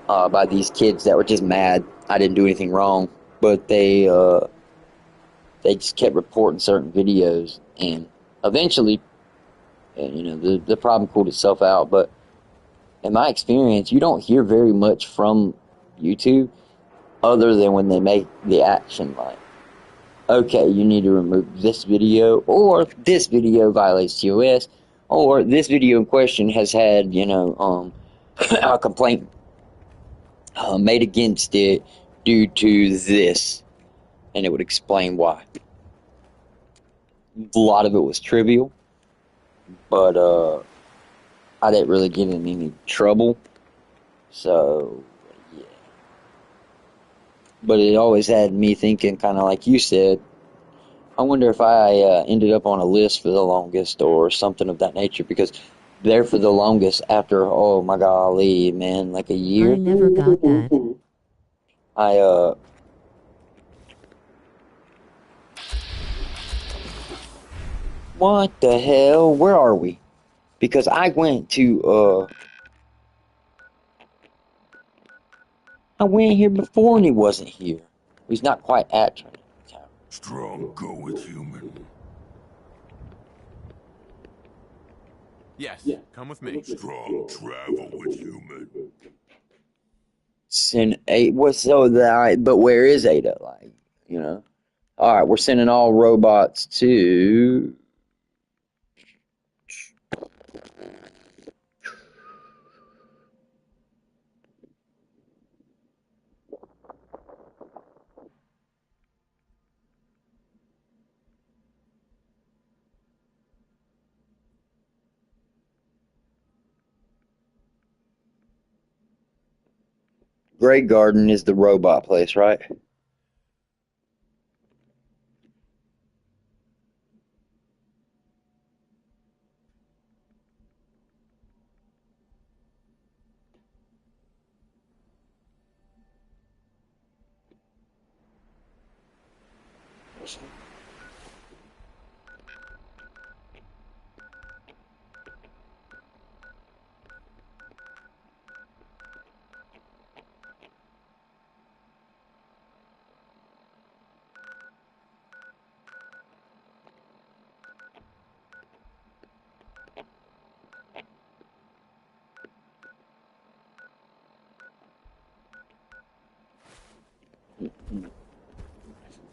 by these kids that were just mad, I didn't do anything wrong, but they just kept reporting certain videos, and eventually, the problem pulled itself out. But in my experience, you don't hear very much from YouTube other than when they make the action, like, okay, you need to remove this video, or this video violates TOS, or this video in question has had, a complaint made against it due to this, and it would explain why. A lot of it was trivial, but I didn't really get in any trouble, so yeah. But it always had me thinking, kind of like you said, I wonder if I ended up on a list for the longest or something of that nature, because there for the longest after, oh my golly, man, like a year. I never got that. What the hell? Where are we? Because I went here before and he wasn't here. He's not quite at Turnt. Strong go with human. Yes, come with me. Strong travel with human. Send 8. But where is Ada? Like, All right, we're sending all robots to. Grey Garden is the robot place, right?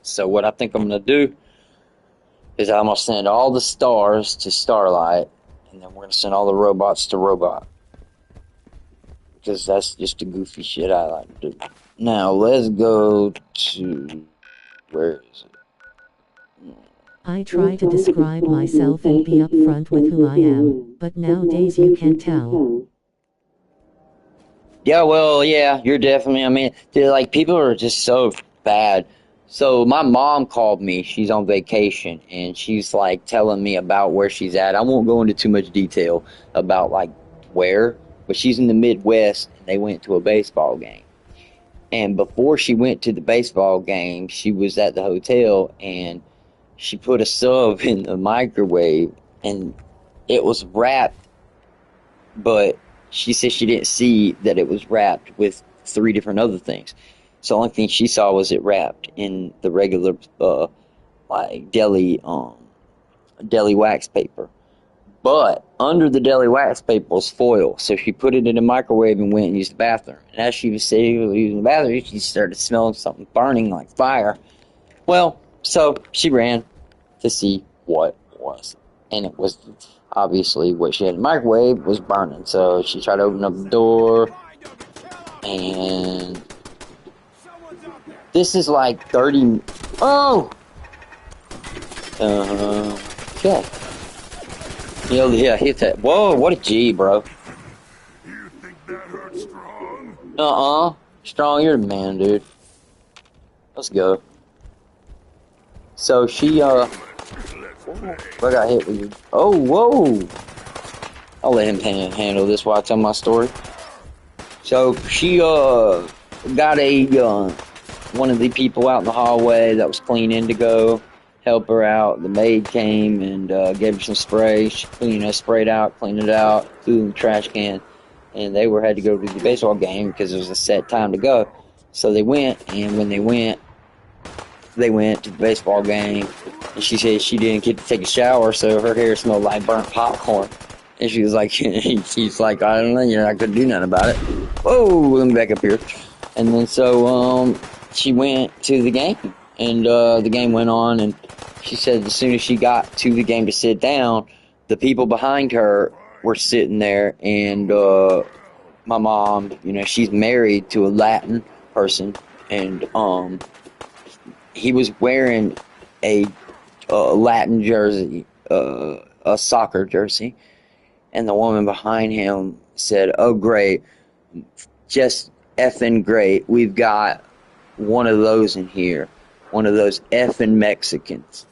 So what I think I'm going to do is I'm going to send all the stars to Starlight, and then we're going to send all the robots to Robot. Because that's just the goofy shit I like to do. Now, let's go to... Where is it? I try to describe myself and be upfront with who I am, but nowadays you can't tell. Yeah, well, yeah, you're definitely, I mean, people are just so bad So my mom called me. She's on vacation, and she's like telling me about where she's at. I won't go into too much detail about like where, but she's in the Midwest, and they went to a baseball game. And before she went to the baseball game, she was at the hotel, and she put a sub in the microwave, and it was wrapped, but she said she didn't see that it was wrapped with 3 different other things. So the only thing she saw was it wrapped in the regular like deli wax paper. But under the deli wax paper was foil. So she put it in the microwave and went and used the bathroom. And as she was using the bathroom, she started smelling something burning like fire. Well, so she ran to see what it was. And it was obviously what she had in the microwave was burning. So she tried to open up the door. And this is like 30... Oh! Okay. Yeah, hit that. Whoa, what a G, bro. You think that hurt strong? Strong, you're the man, dude. Let's go. So she, I got hit with you. Oh, whoa! I'll let him handle this while I tell my story. So she, got one of the people out in the hallway that was cleaning to go help her out. The maid came and gave her some spray. She sprayed out, cleaned it out, threw it in the trash can, and they had to go to the baseball game because it was a set time to go. So they went, and when they went to the baseball game, and she said she didn't get to take a shower, so her hair smelled like burnt popcorn. And she was like, she's like, I don't know, you're not gonna do nothing about it. Whoa, let me back up here. And then so she went to the game, and the game went on, and she said as soon as she got to the game to sit down, the people behind her were sitting there, and my mom, she's married to a Latin person, and he was wearing a Latin jersey, a soccer jersey, and the woman behind him said, "Oh, great, just effing great, we've got one of those in here, one of those effing Mexicans.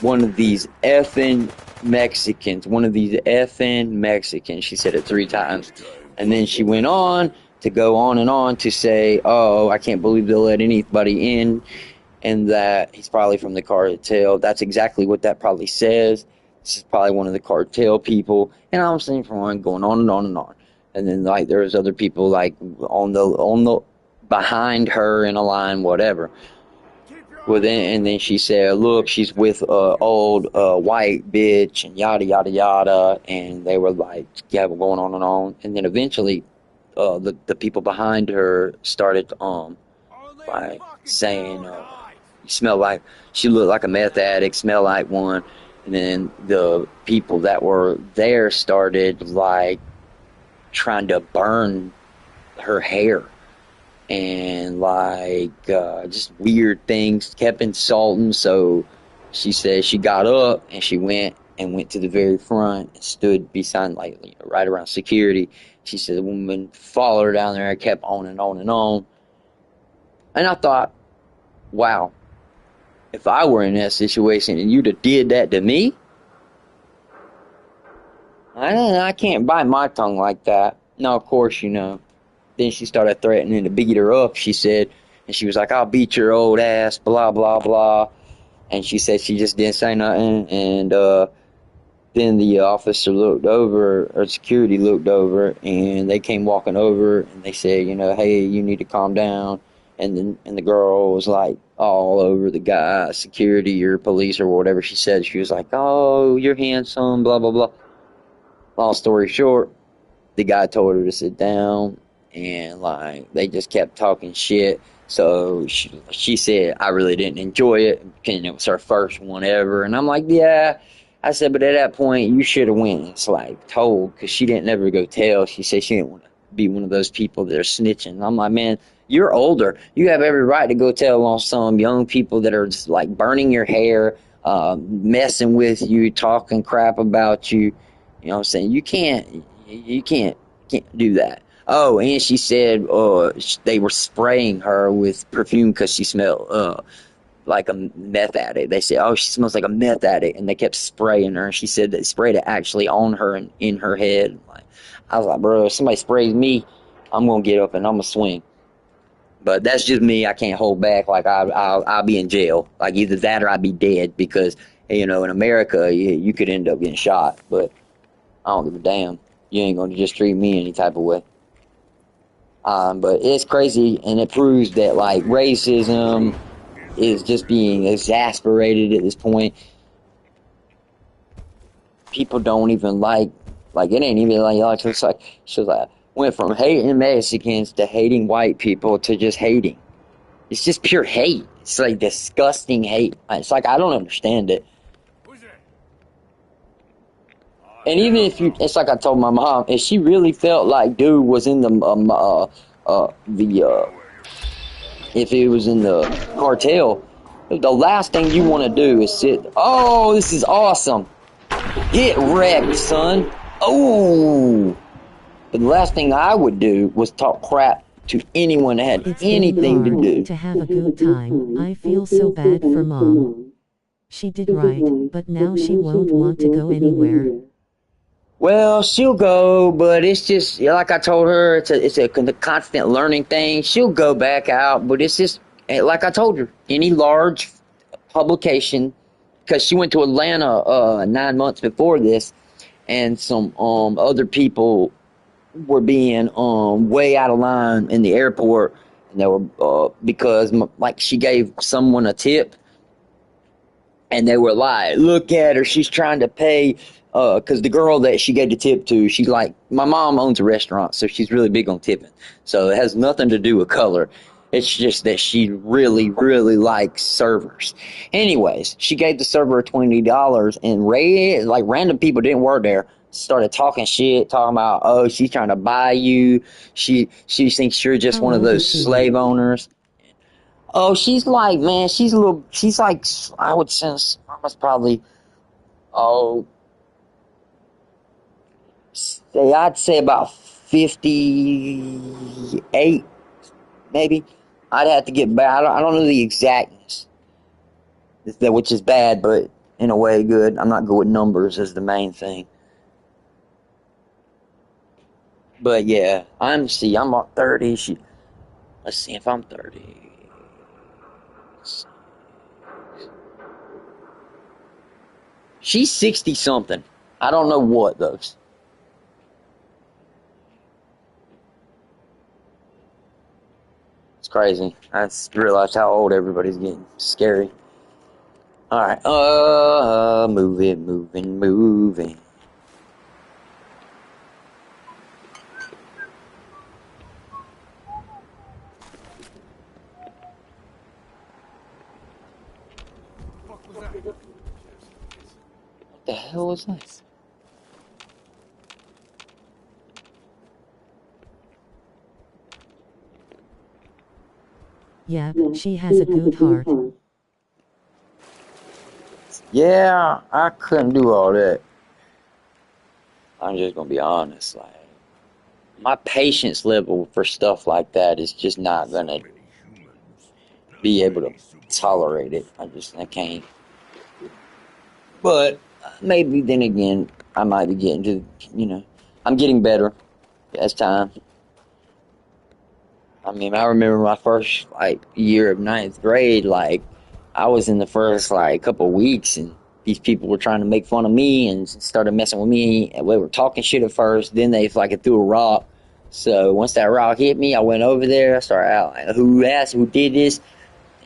One of these effing Mexicans. One of these effing Mexicans." She said it 3 times. And then she went on to go on and on to say, "Oh, I can't believe they'll let anybody in, and that he's probably from the cartel." That's exactly what that probably says. This is probably one of the cartel people. And I'm saying from on, going on and on and on. And then like there was other people like on the behind her in a line, whatever. Well, then she said, "Look, she's with old white bitch," and yada yada yada, and they were like, yeah, we're going on and on. And then eventually, the people behind her started like saying, "You smell like," she looked like a meth addict, smell like one. And then the people that were there started like trying to burn her hair. And like just weird things, kept insulting. So she said she got up and she went to the very front and stood beside, like, right around security. She said the woman followed her down there and kept on and on and on. And I thought, wow, if I were in that situation and you'd have did that to me, I can't bite my tongue like that. No, of course, Then she started threatening to beat her up, she said. And she was like, "I'll beat your old ass, blah, blah, blah." And she said she just didn't say nothing. And then the officer looked over, or security looked over, and they came walking over. And they said, "Hey, you need to calm down." And the girl was like all over the guy, security or police or whatever she said. She was like, "Oh, you're handsome, blah, blah, blah." Long story short, the guy told her to sit down. And like they just kept talking shit. So she said, "I really didn't enjoy it, and it was her first one ever." And I'm like, "Yeah." I said, "But at that point, you should have went and like told," because she didn't ever go tell. She said she didn't want to be one of those people that are snitching. And I'm like, "Man, you're older. You have every right to go tell on some young people that are just like burning your hair, messing with you, talking crap about you." You know what I'm saying? You can't do that. Oh, and she said they were spraying her with perfume because she smelled like a meth addict. They said, oh, she smells like a meth addict, and they kept spraying her. She said they sprayed it actually on her and in her head. Like, I was like, bro, if somebody sprays me, I'm gonna get up and I'm gonna swing. But that's just me. I can't hold back. Like I'll be in jail. Like either that or I'd be dead because in America you could end up getting shot. But I don't give a damn. You ain't gonna just treat me any type of way. But it's crazy, and it proves that like racism is just being exasperated at this point. People don't even like it ain't even like it's like she was like went from hating Mexicans to hating white people to just hating. It's just pure hate. It's like disgusting hate. It's like I don't understand it. And even if it's like I told my mom, if she really felt like dude was in if he was in the cartel, the last thing you want to do is sit. Oh, this is awesome. Get wrecked, son. Oh. But the last thing I would do was talk crap to anyone that had It's anything to do. to have a good time. I feel so bad for Mom. She did right, but now she won't want to go anywhere. Well, she'll go, but it's just like I told her. It's a constant learning thing. She'll go back out, but it's just like I told her. Any large publication, because she went to Atlanta 9 months before this, and some other people were being way out of line in the airport, and they were because like she gave someone a tip, and they were like, "Look at her, she's trying to pay." Because the girl that she gave the tip to, she's like, my mom owns a restaurant, so she's really big on tipping. So it has nothing to do with color. It's just that she really, really likes servers. Anyways, she gave the server $20, and random people didn't work there started talking shit, talking about, oh, she's trying to buy you. She thinks you're just one of those slave owners. Oh, she's like, man, she's like, I would say, almost probably, I'd say about 58, maybe. I'd have to get back. I don't know the exactness, which is bad, but in a way good. I'm not good with numbers is the main thing. But yeah, I'm about 30. Let's see if I'm 30. She's 60 something. I don't know what though. It's crazy. I just realized how old everybody's getting. Scary. Alright, moving. What the hell was that? Yeah, she has a good heart. Yeah, I couldn't do all that. I'm just gonna be honest, like my patience level for stuff like that is just not gonna be able to tolerate it. I can't. But maybe then again, I might be getting to, I'm getting better as time. I mean, I remember my first year of ninth grade. I was in the first couple of weeks, and these people were trying to make fun of me and started messing with me. And we were talking shit at first. Then they threw a rock. So once that rock hit me, I went over there. I started out, who did this?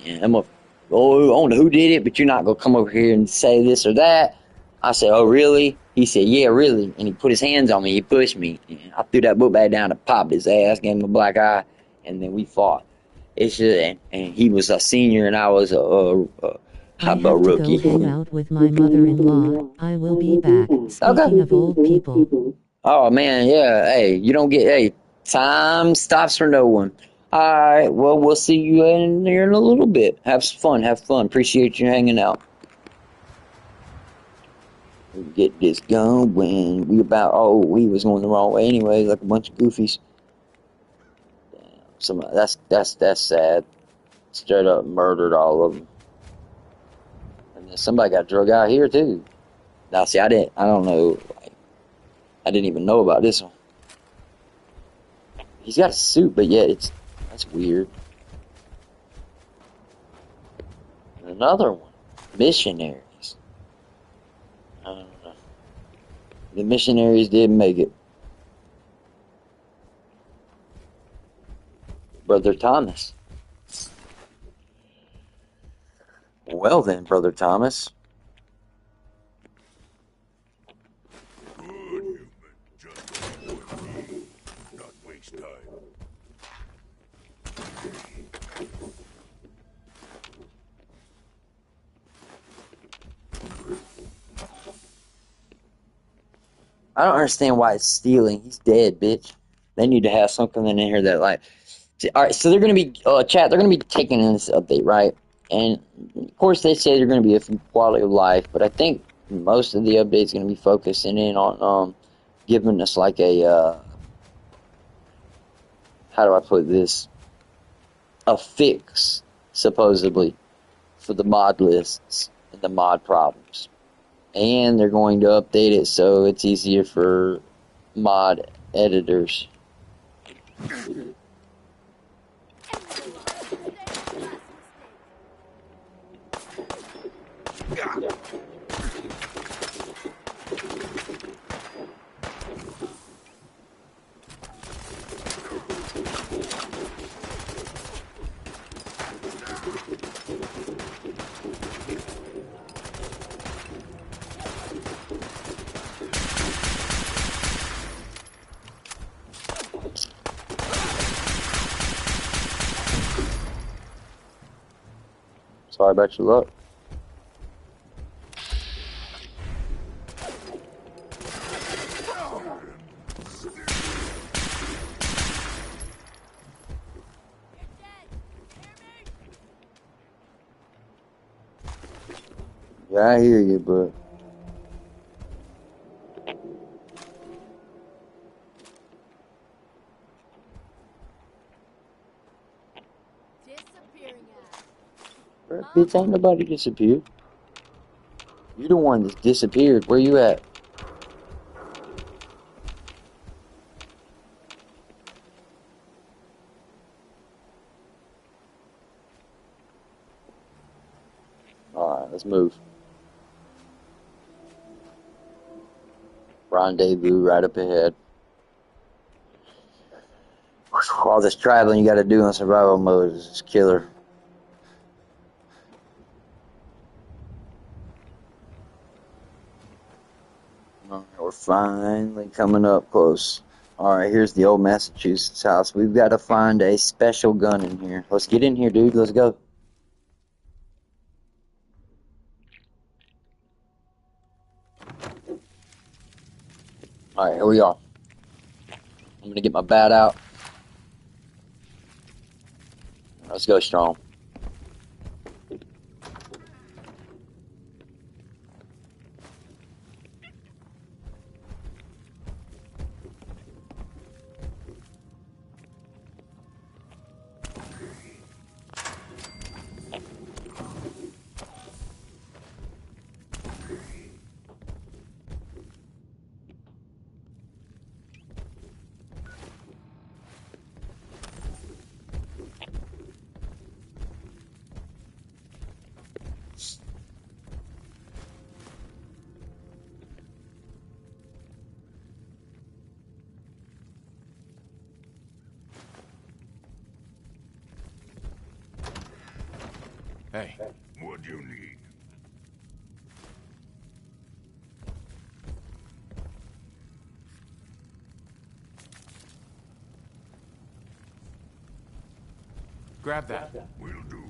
And I don't know who did it, but you're not gonna come over here and say this or that. I said, oh really? He said, yeah, really. And he put his hands on me. He pushed me. And I threw that book bag down and popped his ass, gave him a black eye. And then we fought. It's just, and he was a senior and I was a rookie. I have to go hang out with my mother-in-law. I will be back. Speaking of old people. Oh man, yeah. Hey, time stops for no one. All right. Well, we'll see you in here in a little bit. Have fun. Appreciate you hanging out. Get this going. We was going the wrong way anyway, like a bunch of goofies. That's sad. Straight up murdered all of them. And somebody got drug out here too. Now see, I don't know. Like, I didn't even know about this one. He's got a suit, but yet that's weird. Another one. Missionaries. I don't know. The missionaries did make it. Brother Thomas. Well then, Brother Thomas. Good human, just avoid me. Not waste time. I don't understand why it's stealing. He's dead, bitch. They need to have something in here that, like... See, alright, so they're going to be... chat, they're going to be taking in this update, right? And, of course, they say they're going to be a quality of life, but I think most of the update's going to be focusing in on, giving us, like, a, how do I put this? A fix, supposedly, for the mod lists and the mod problems. And they're going to update it so it's easier for mod editors. Sorry about your luck. Yeah, I hear you, but... Bitch, ain't nobody disappeared. You the one that disappeared. Where you at? Alright, let's move. Rendezvous right up ahead. All this traveling you gotta do in survival mode is just killer. Alright, we're finally coming up close. Alright, here's the old Massachusetts house. We've got to find a special gun in here. Let's get in here, dude. Let's go. Alright, here we are. I'm gonna get my bat out. Let's go strong. Hey. What do you need? Grab that. Will do.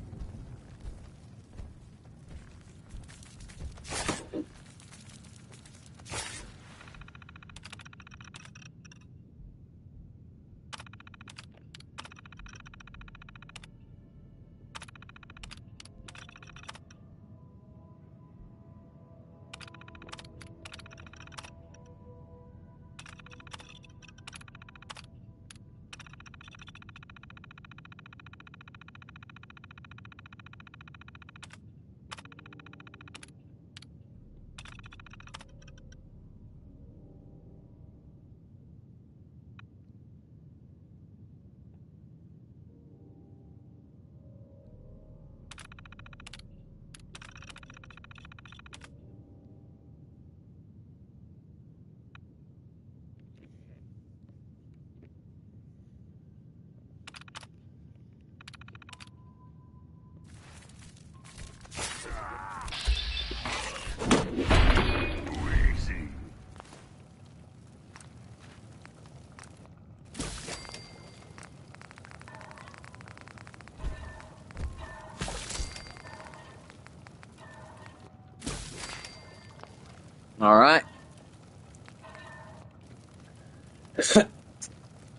Alright.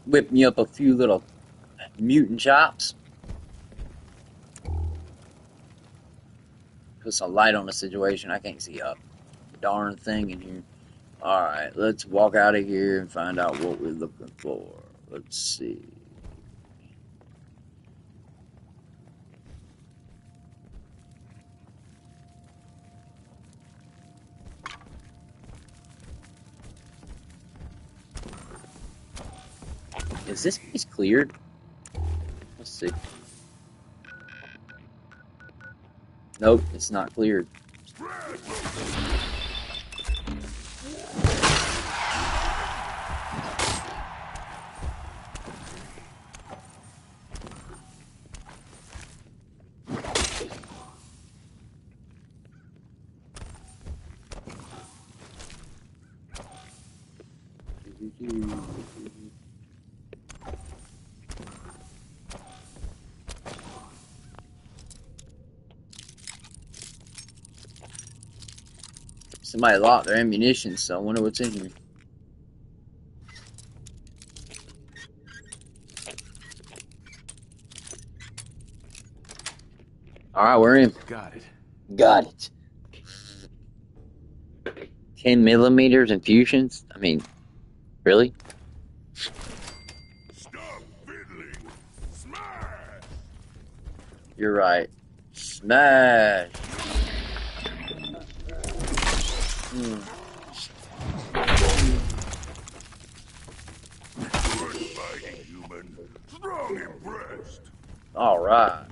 Whip me up a few little mutant chops. Put some light on the situation. I can't see a darn thing in here. Alright, let's walk out of here and find out what we're looking for. Let's see. Is this piece cleared? Let's see. Nope, it's not cleared. Somebody locked their ammunition, so I wonder what's in here. Alright, we're in. Got it. Got it. 10 millimeters infusions? I mean, really? Stop fiddling! Smash! You're right. Smash! Good fighting, human. Strong impressed. Alright.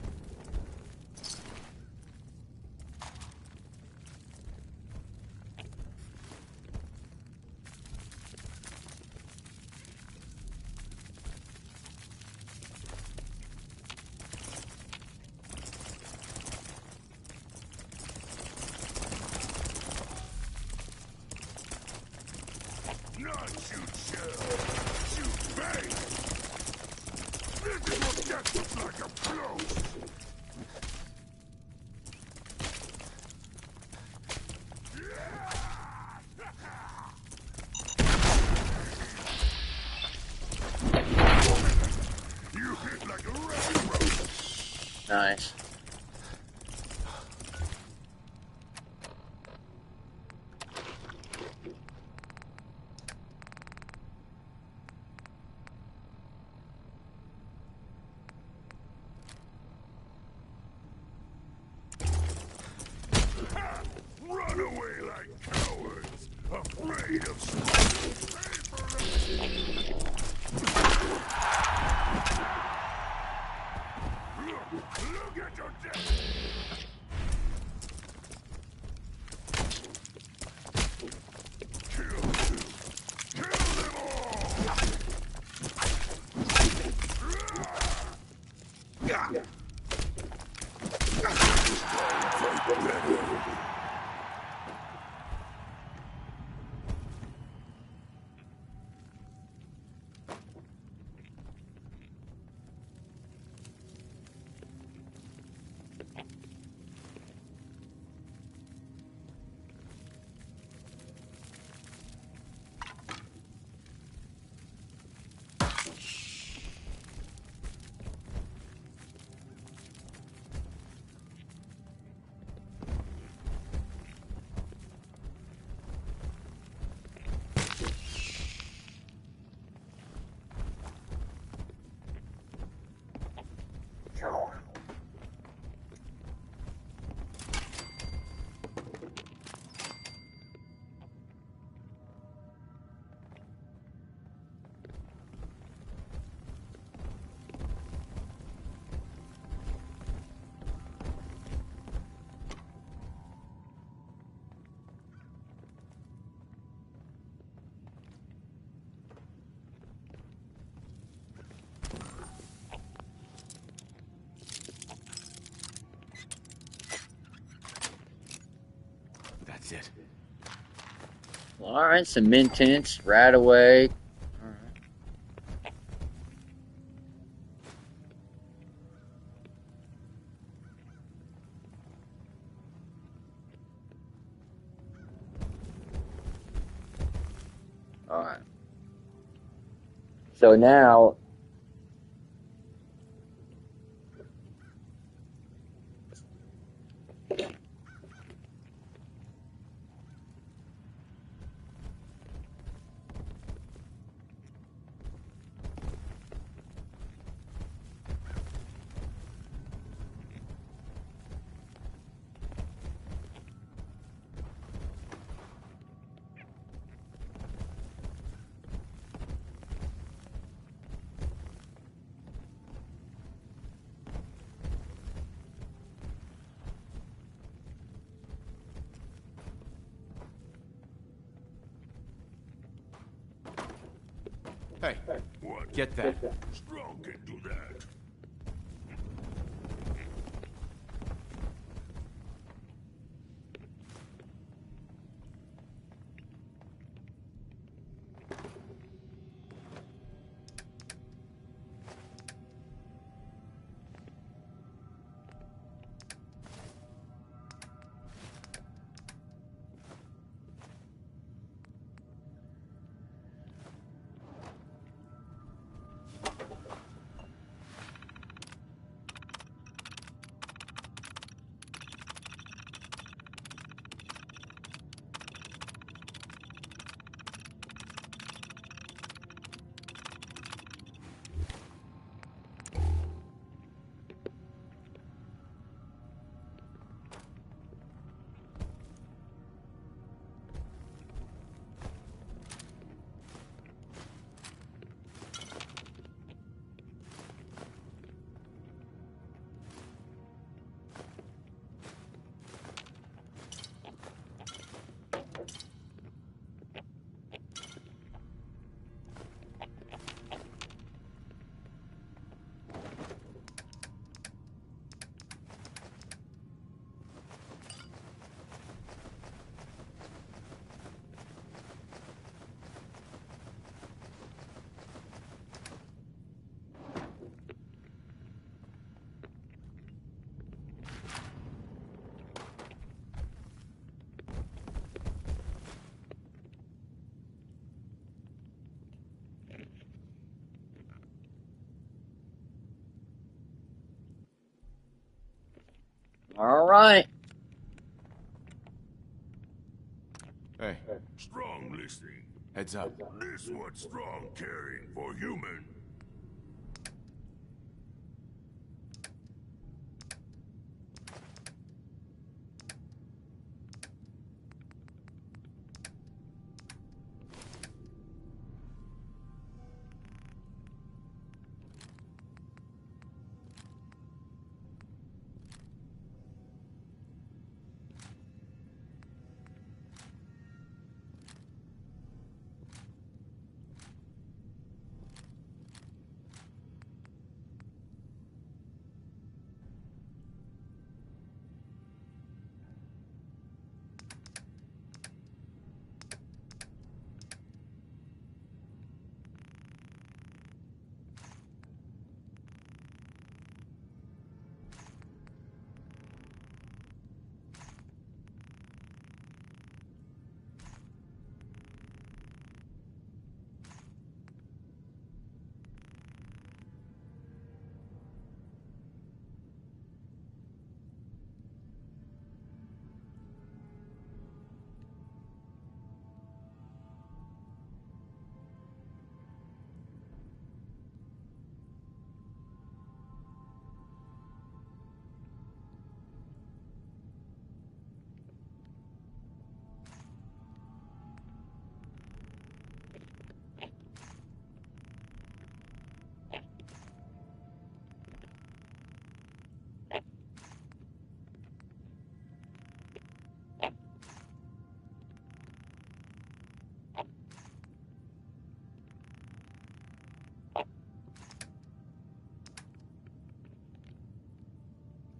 Not shoot shell. Shoot bait. This is what death looks like up close. You hit like a railroad. Nice. Run away like cowards, afraid of smoke. Look at your death. Kill them. Kill them all. Fight better. That's it. Alright, some maintenance right away. So now, Hey, What? get that. Strong can do that. all right. Hey, Strong listening. heads up. This what strong caring for human.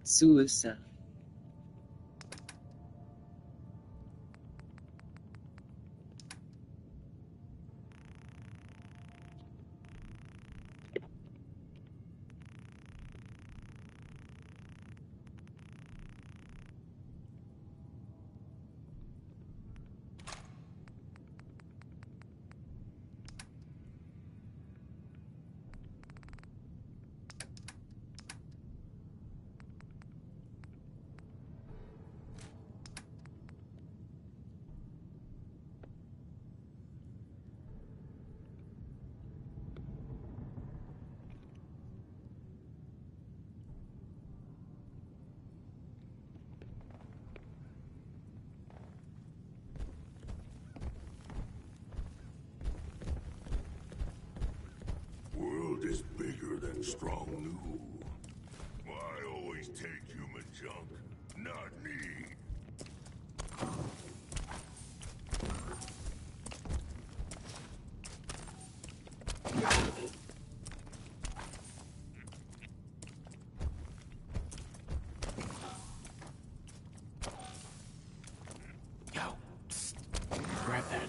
Suicide. Strong knew. I always take human junk, not me. Yo, psst. Grab that.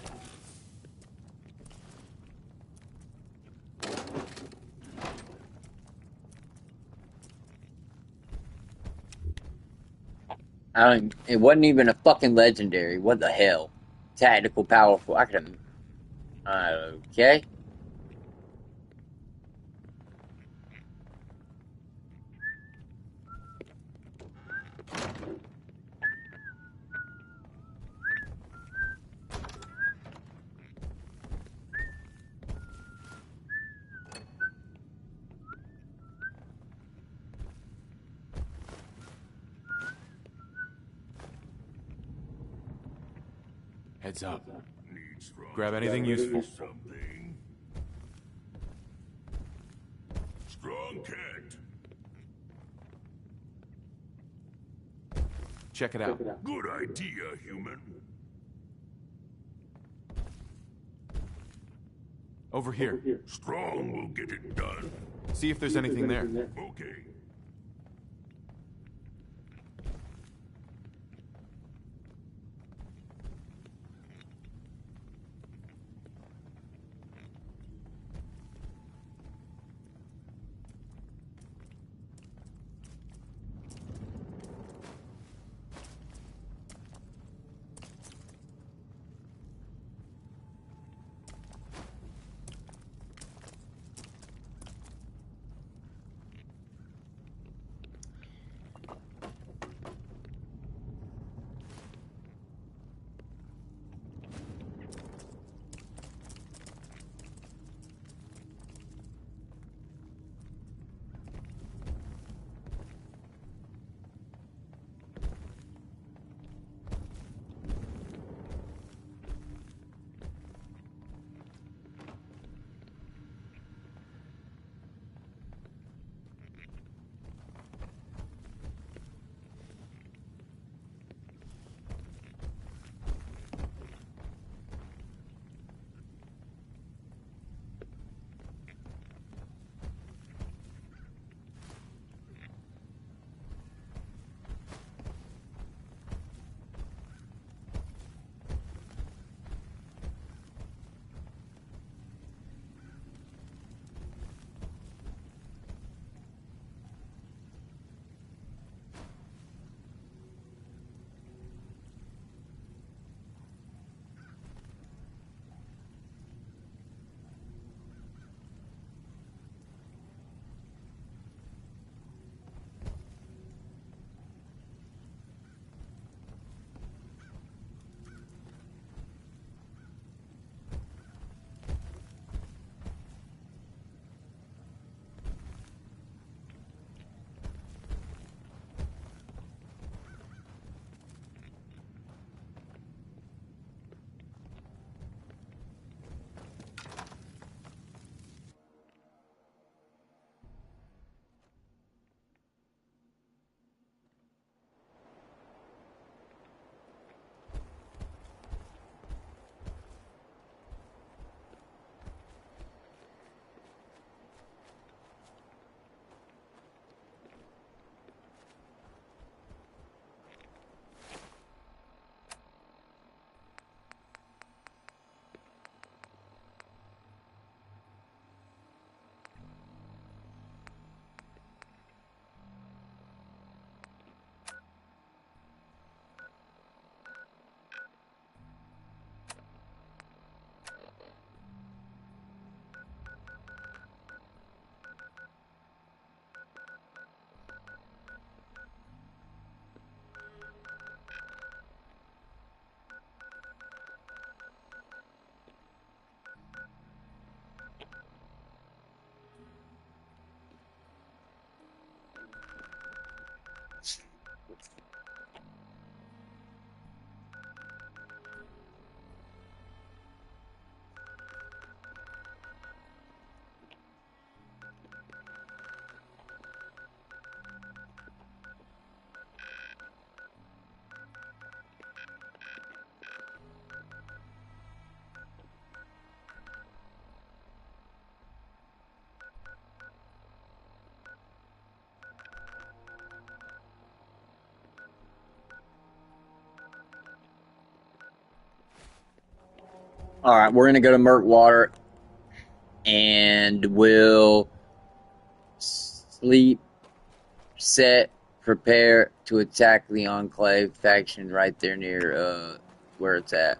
It wasn't even a fucking legendary. What the hell? Tactical, powerful. I could have. Okay. Heads up. Need strong Grab anything useful. something. Strong can't. Check it out. Good idea, human. Over here. Strong will get it done. See if there's anything there. Okay. All right, we're gonna go to Murkwater, and we'll sleep, set, prepare to attack the Enclave faction right there near where it's at.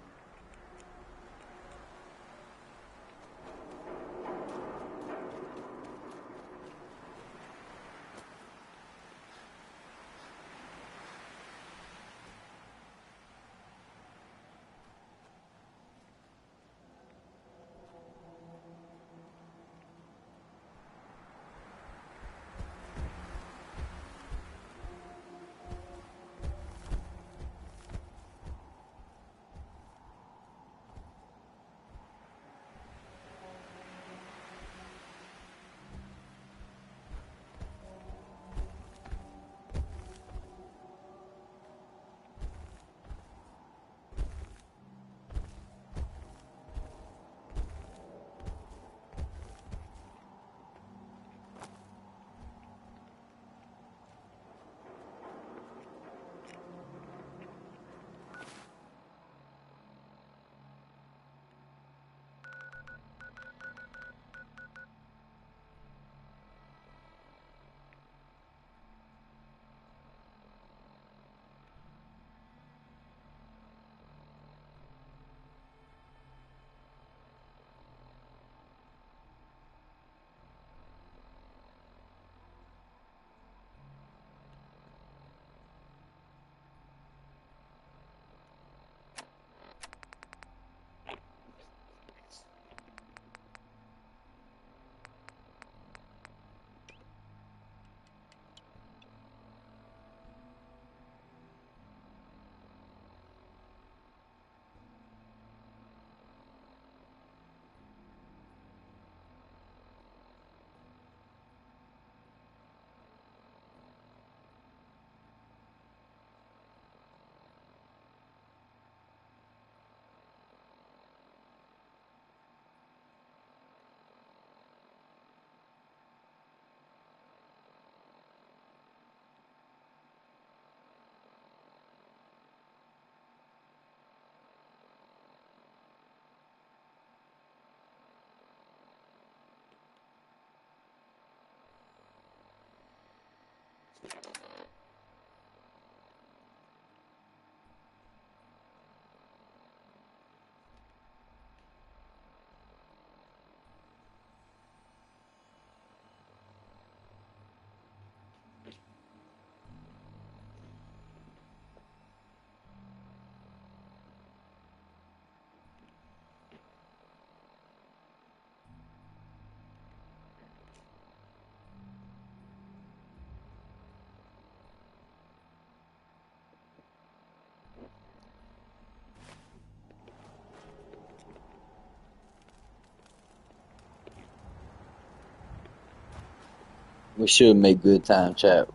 We should make good time, chat.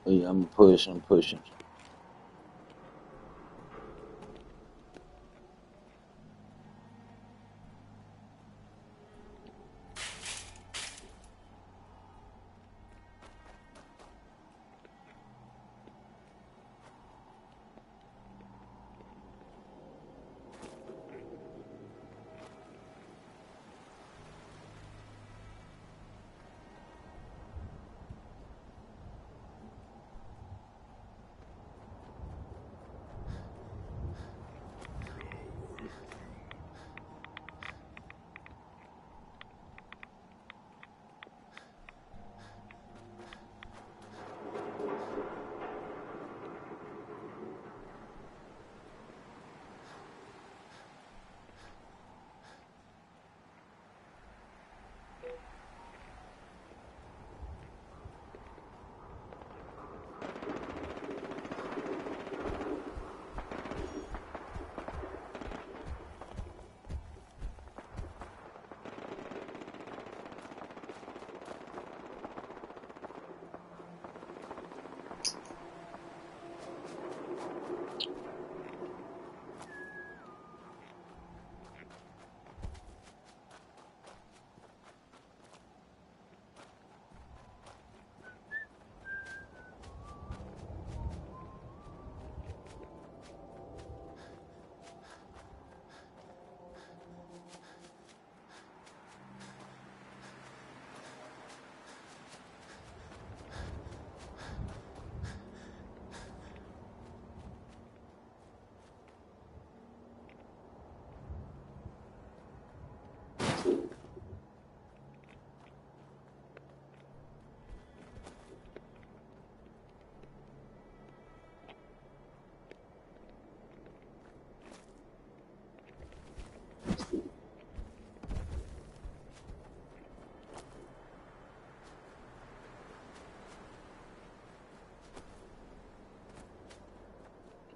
I'm pushing.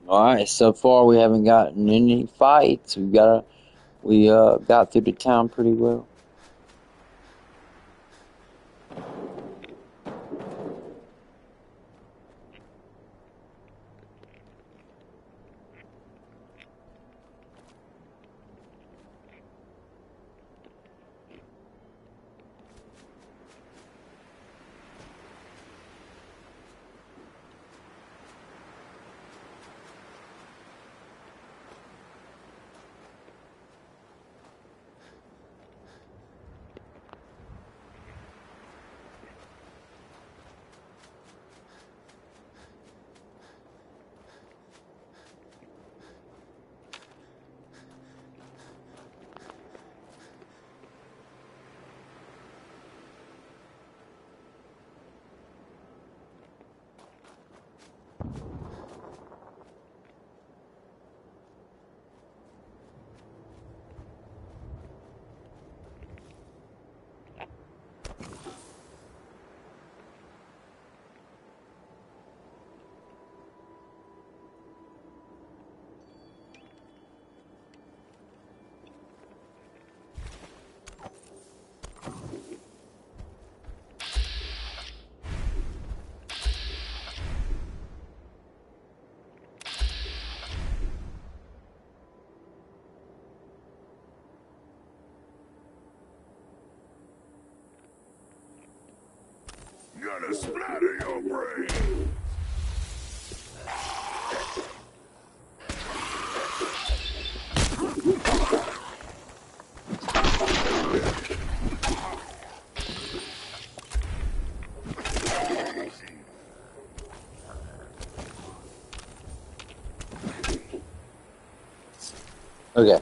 Alright, so far we haven't gotten any fights. We got through the town pretty well. Gonna splatter your brain! Okay.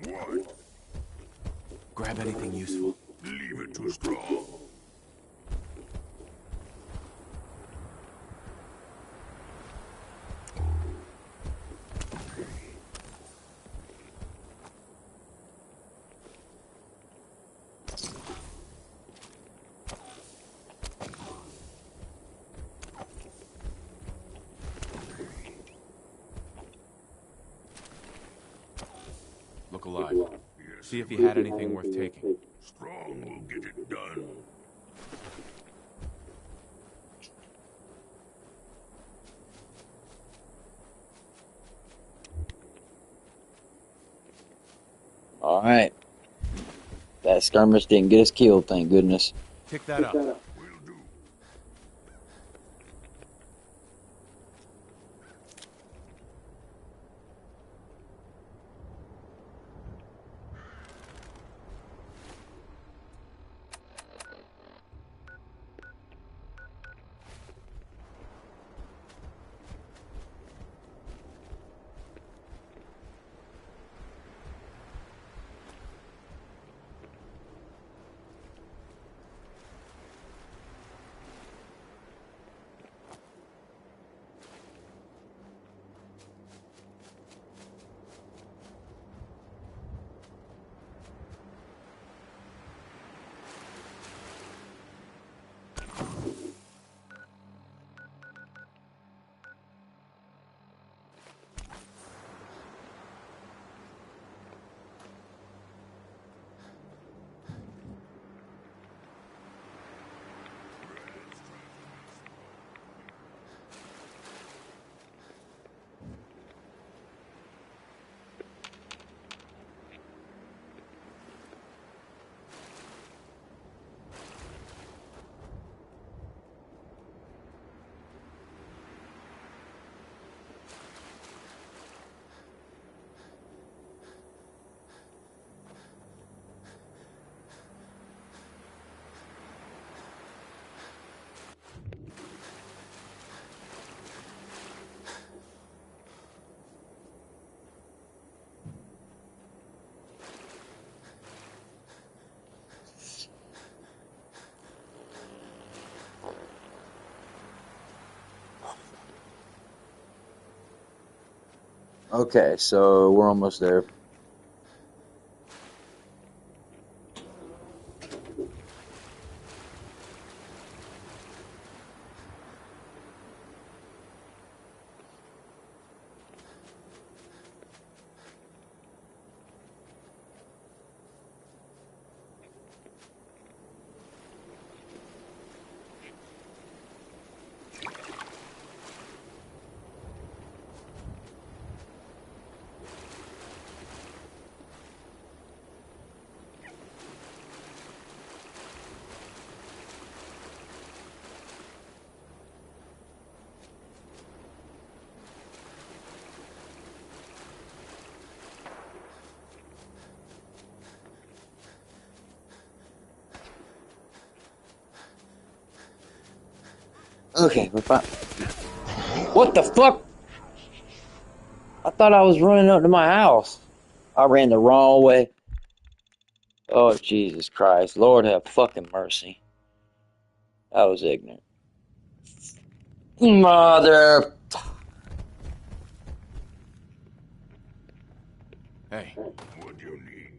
What? Grab anything useful. Leave it too strong. Look alive. See if he had anything worth taking. Strong will get it done. Alright. That skirmish didn't get us killed, thank goodness. Pick that up. Will do. Okay, so we're almost there. Okay, we're fine. What the fuck? I thought I was running up to my house. I ran the wrong way. Oh, Jesus Christ. Lord have fucking mercy. I was ignorant. Mother... Hey, What do you need?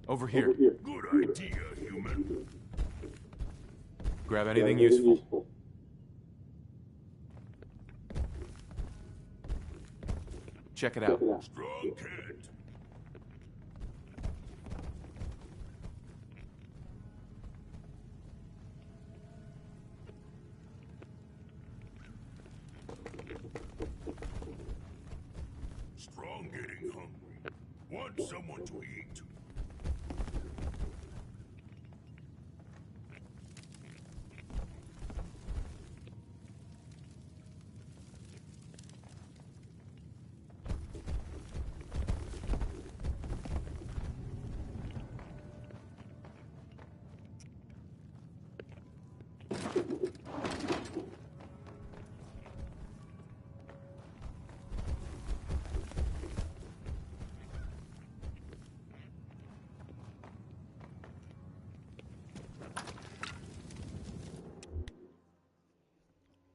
over here. Good idea, human. Grab anything useful. Check it out. Strong cat. Strong getting hungry. Want someone to eat.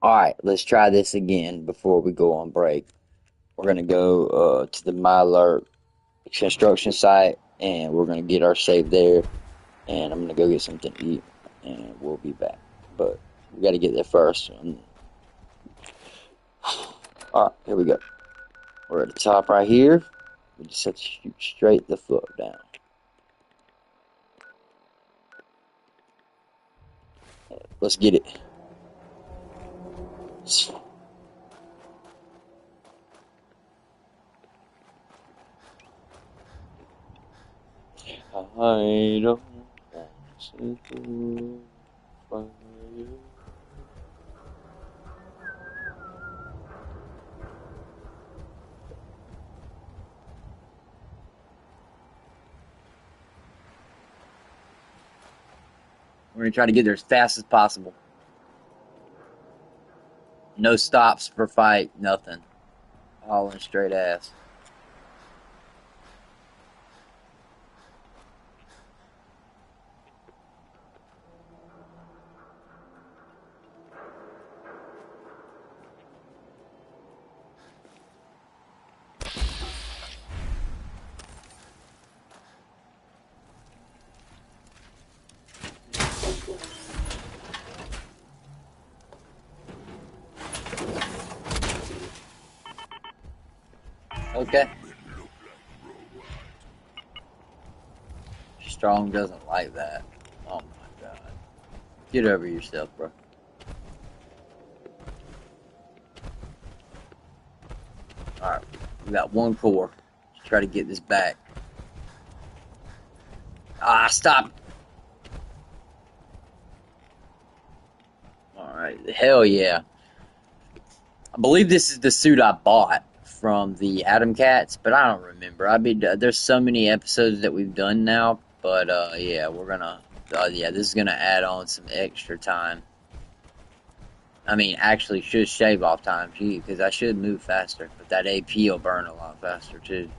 Alright, let's try this again before we go on break. We're going to go to the Myler construction site, and we're going to get our save there, and I'm going to go get something to eat, and we'll be back. But we got to get there first. Alright, here we go. We're at the top right here. We just have to shoot straight the fuck down. Let's get it. I don't want to go fire. We're going to try to get there as fast as possible. No stops for fight, nothing. All in straight ass. Okay. Strong doesn't like that. Oh my god. Get over yourself, bro. Alright. We got one core. Let's try to get this back. Ah, stop! Alright. Hell yeah. I believe this is the suit I bought from the Atom Cats, but I don't remember. I mean, there's so many episodes that we've done now, but yeah, we're gonna, yeah, this is gonna add on some extra time. I mean, actually, should shave off time, gee, because I should move faster, but that AP will burn a lot faster too.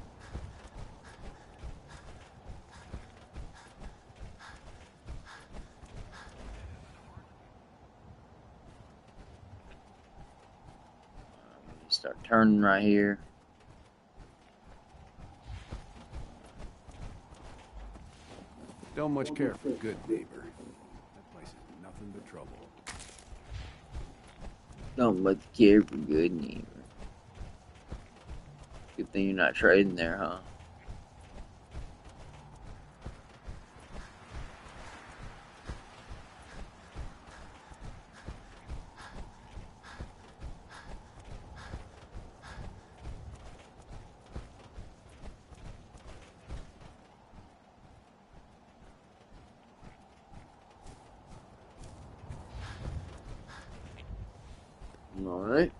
Start turning right here. Don't much care for good neighbor. That place is nothing but trouble. Don't much care for good neighbor. Good thing you're not trading there, huh? Alright.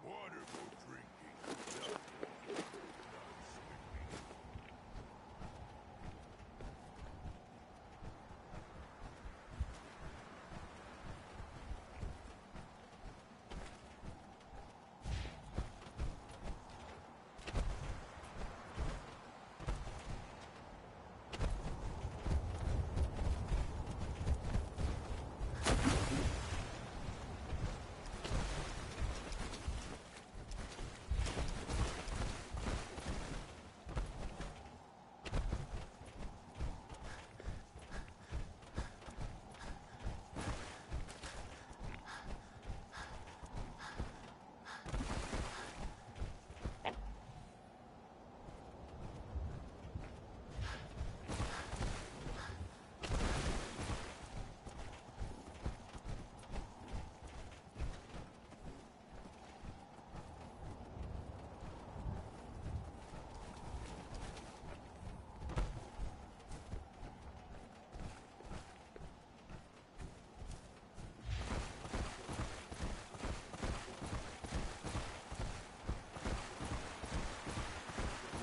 Water for drinking.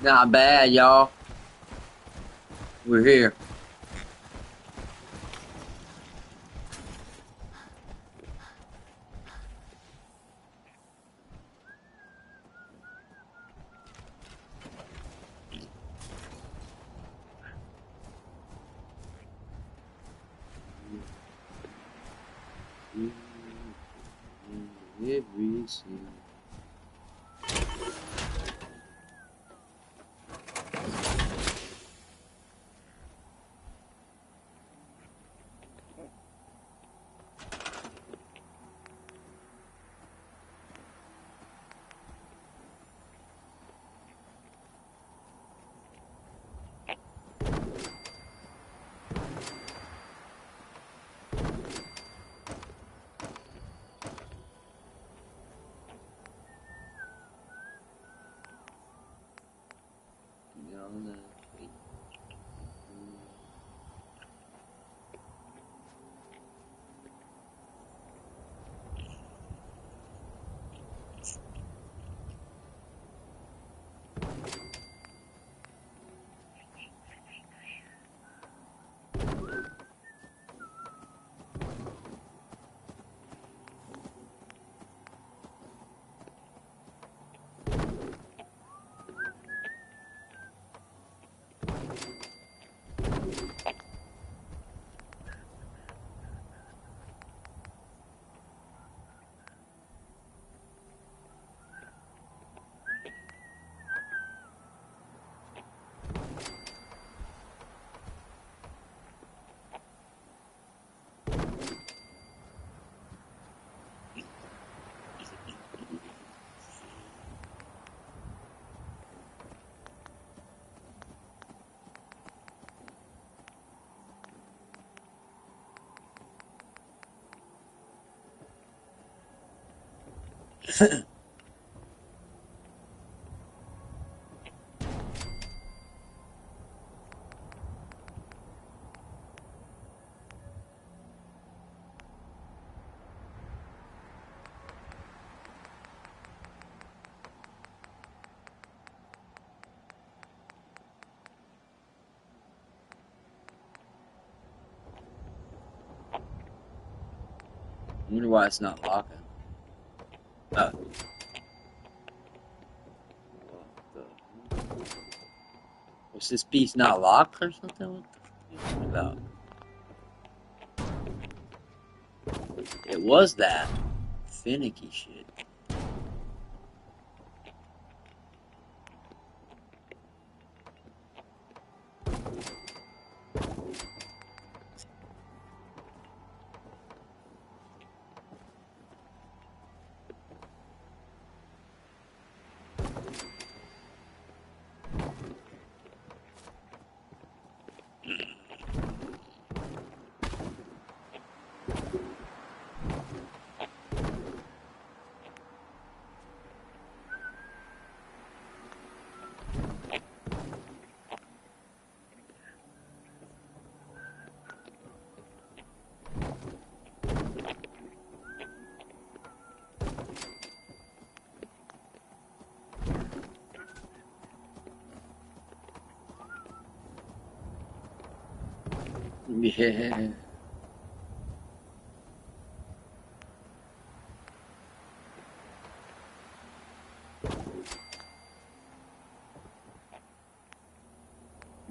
Not bad, y'all. We're here. Everything. wonder why it's not locking. Oh. Was this piece not locked or something? What the fuck are you talking about? It was that. Finicky shit. Yeah.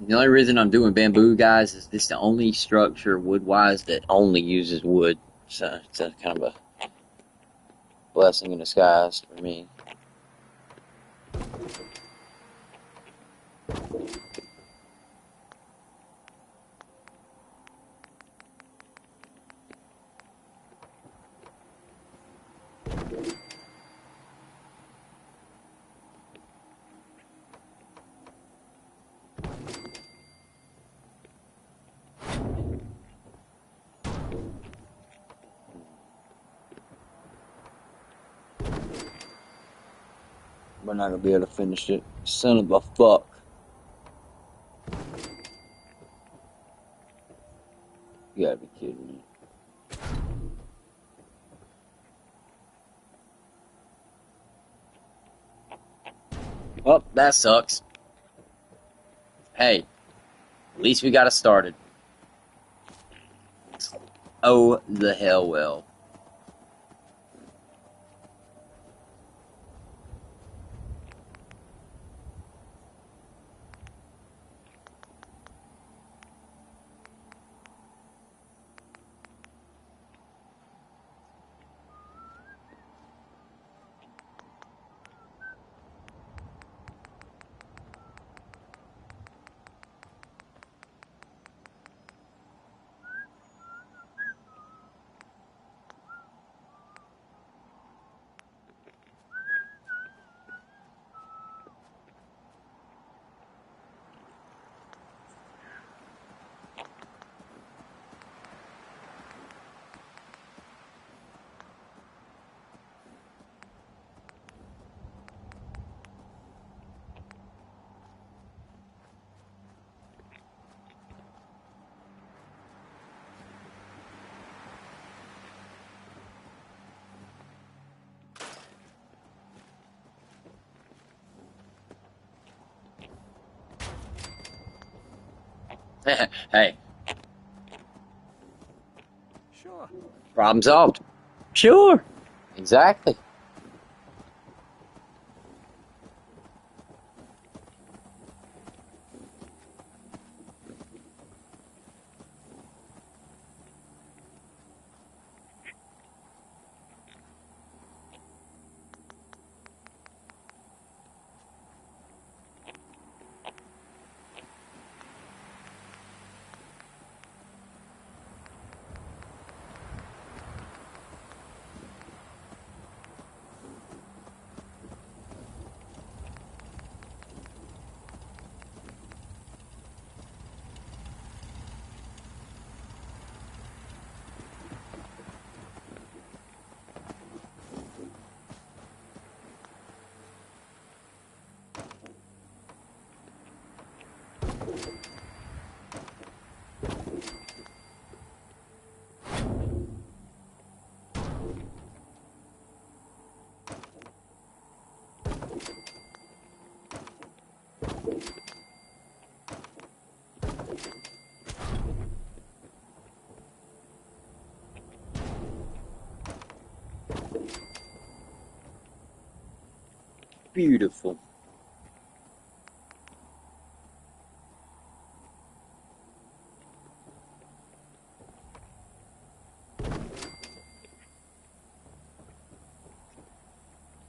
The only reason I'm doing bamboo, guys, is this the only structure wood-wise that only uses wood. So it's a kind of a blessing in disguise for me. We're not gonna be able to finish it. Son of a fuck. You gotta be kidding me. Well, that sucks. Hey, at least we got it started. Oh, the hell well. Hey, Sure. problem solved. Sure. Exactly. Beautiful.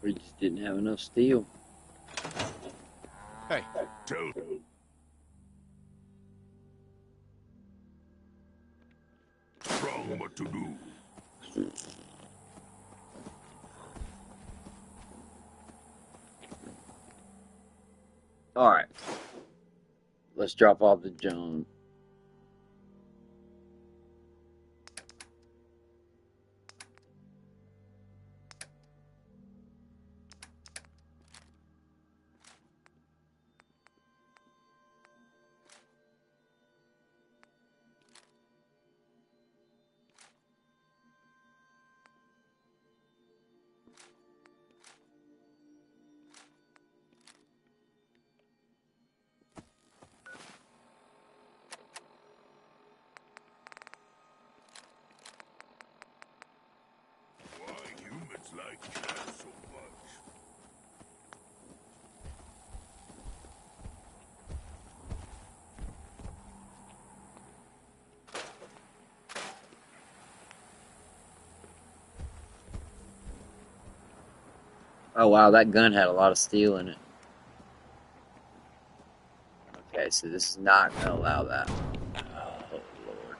We just didn't have enough steel. Hey, Tell wrong what to do. Alright. Let's drop off the Joan. Why humans like that so much? Oh wow, that gun had a lot of steel in it. Okay, so this is not going to allow that. Oh, Lord.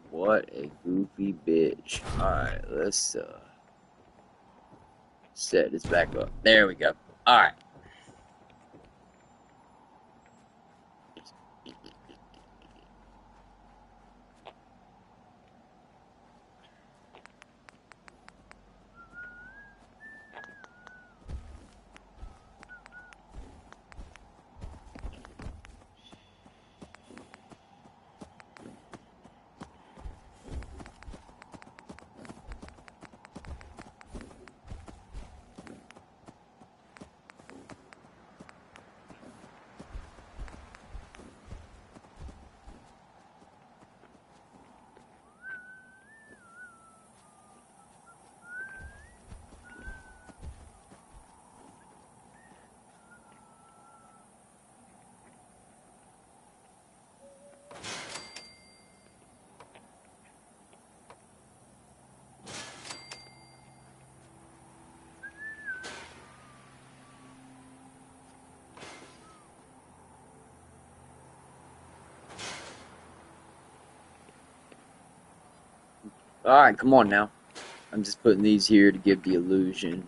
What a goofy bitch. Alright, let's set this back up. There we go. Alright. Alright, come on now. I'm just putting these here to give the illusion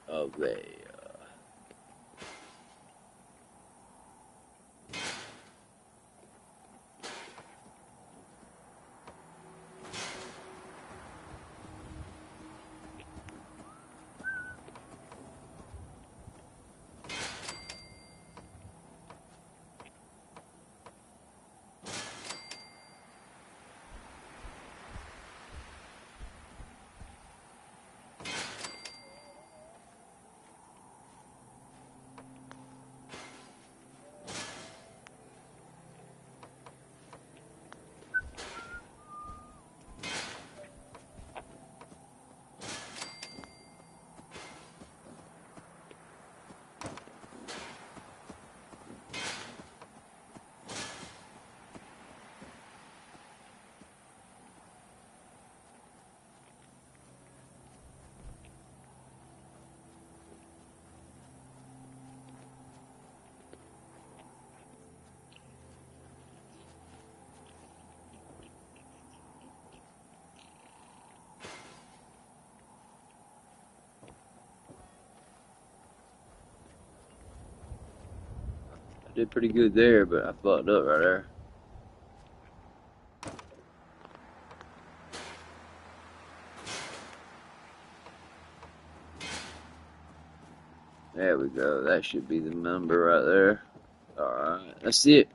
of a... I did pretty good there, but I fucked up right there. There we go. That should be the number right there. Alright, that's it.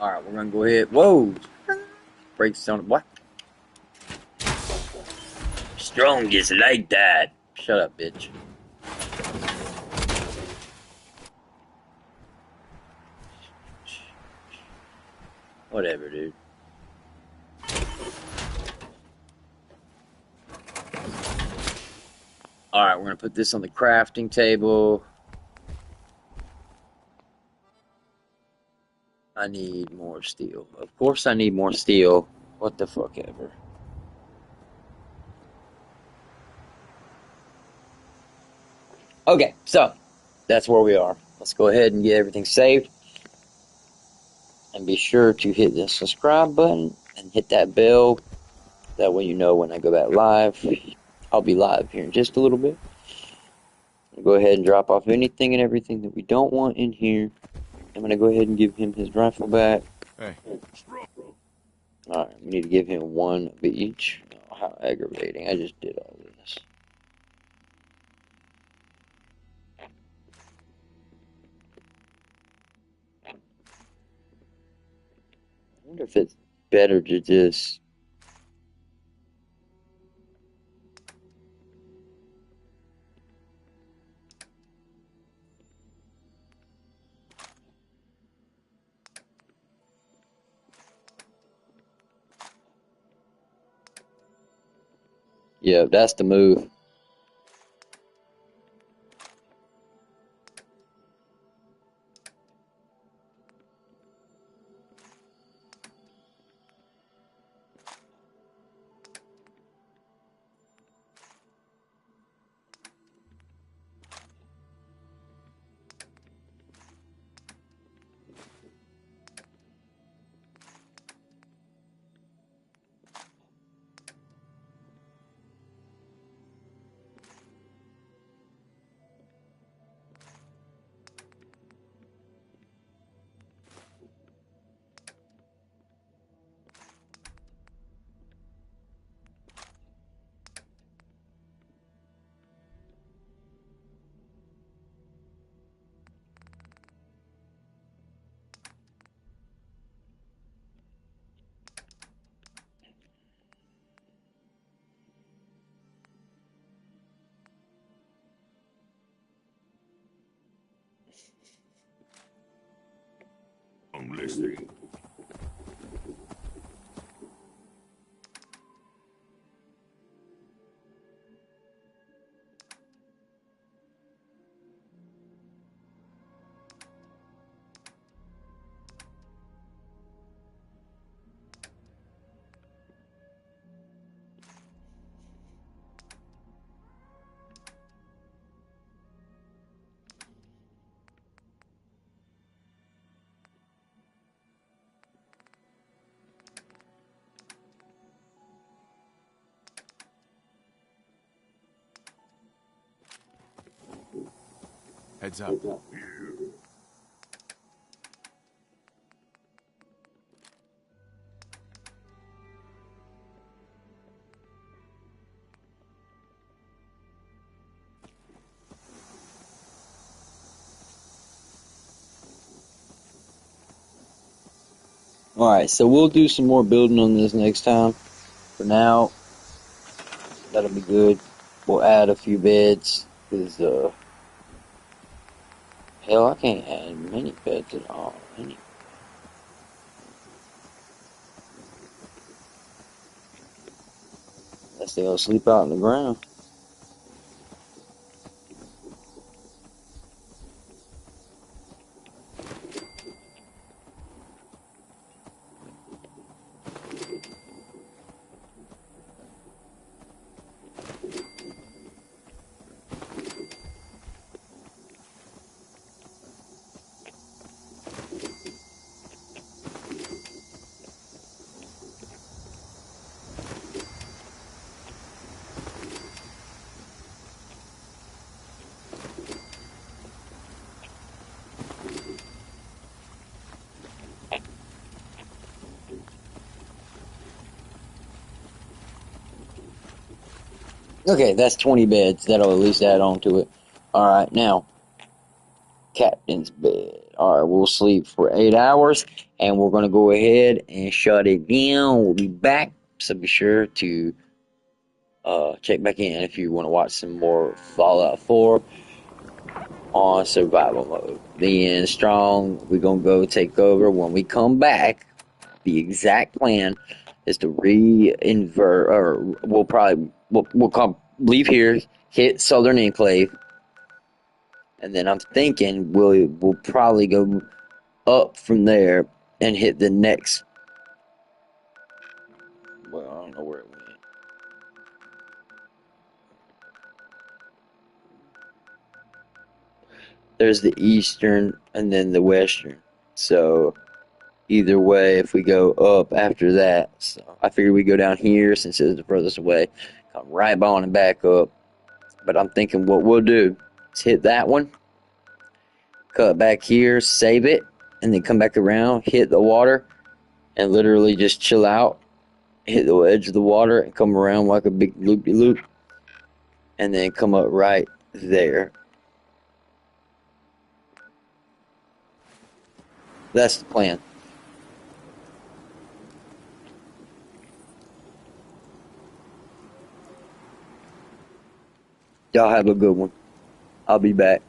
Alright, we're gonna go ahead. Whoa! Brakes on it. What? Strongest like that. Shut up, bitch. Whatever, dude. Alright, we're gonna put this on the crafting table. I need more steel. Of course I need more steel. What the fuck ever. Okay, so that's where we are. Let's go ahead and get everything saved. And be sure to hit the subscribe button and hit that bell. That way you know when I go back live. I'll be live here in just a little bit. I'll go ahead and drop off anything and everything that we don't want in here. I'm going to go ahead and give him his rifle back. Hey. Alright, we need to give him one of each. Oh, how aggravating. I just did all this. I wonder if it's better to just... Yeah, that's the move. I'm listening. Heads up. Alright, so we'll do some more building on this next time. For now, that'll be good. We'll add a few beds, because, hell, I can't add many beds at all. Unless they all sleep out on the ground. Okay, that's 20 beds. That'll at least add on to it. Alright, now, captain's bed. Alright, we'll sleep for 8 hours, and we're going to go ahead and shut it down. We'll be back, so be sure to check back in if you want to watch some more Fallout 4 on survival mode. Being strong, we're going to go take over. When we come back, the exact plan is to re-invert, or we'll come leave here, hit Southern Enclave, and then I'm thinking we'll probably go up from there and hit the next. Well, I don't know where it went. There's the eastern and then the western. So either way, if we go up after that, so I figure we go down here since it's the furthest away, come right on and back up. But I'm thinking what we'll do is hit that one, cut back here, save it, and then come back around, hit the water, and literally just chill out, hit the edge of the water, and come around like a big loop-de-loop, and then come up right there. That's the plan. Y'all have a good one. I'll be back.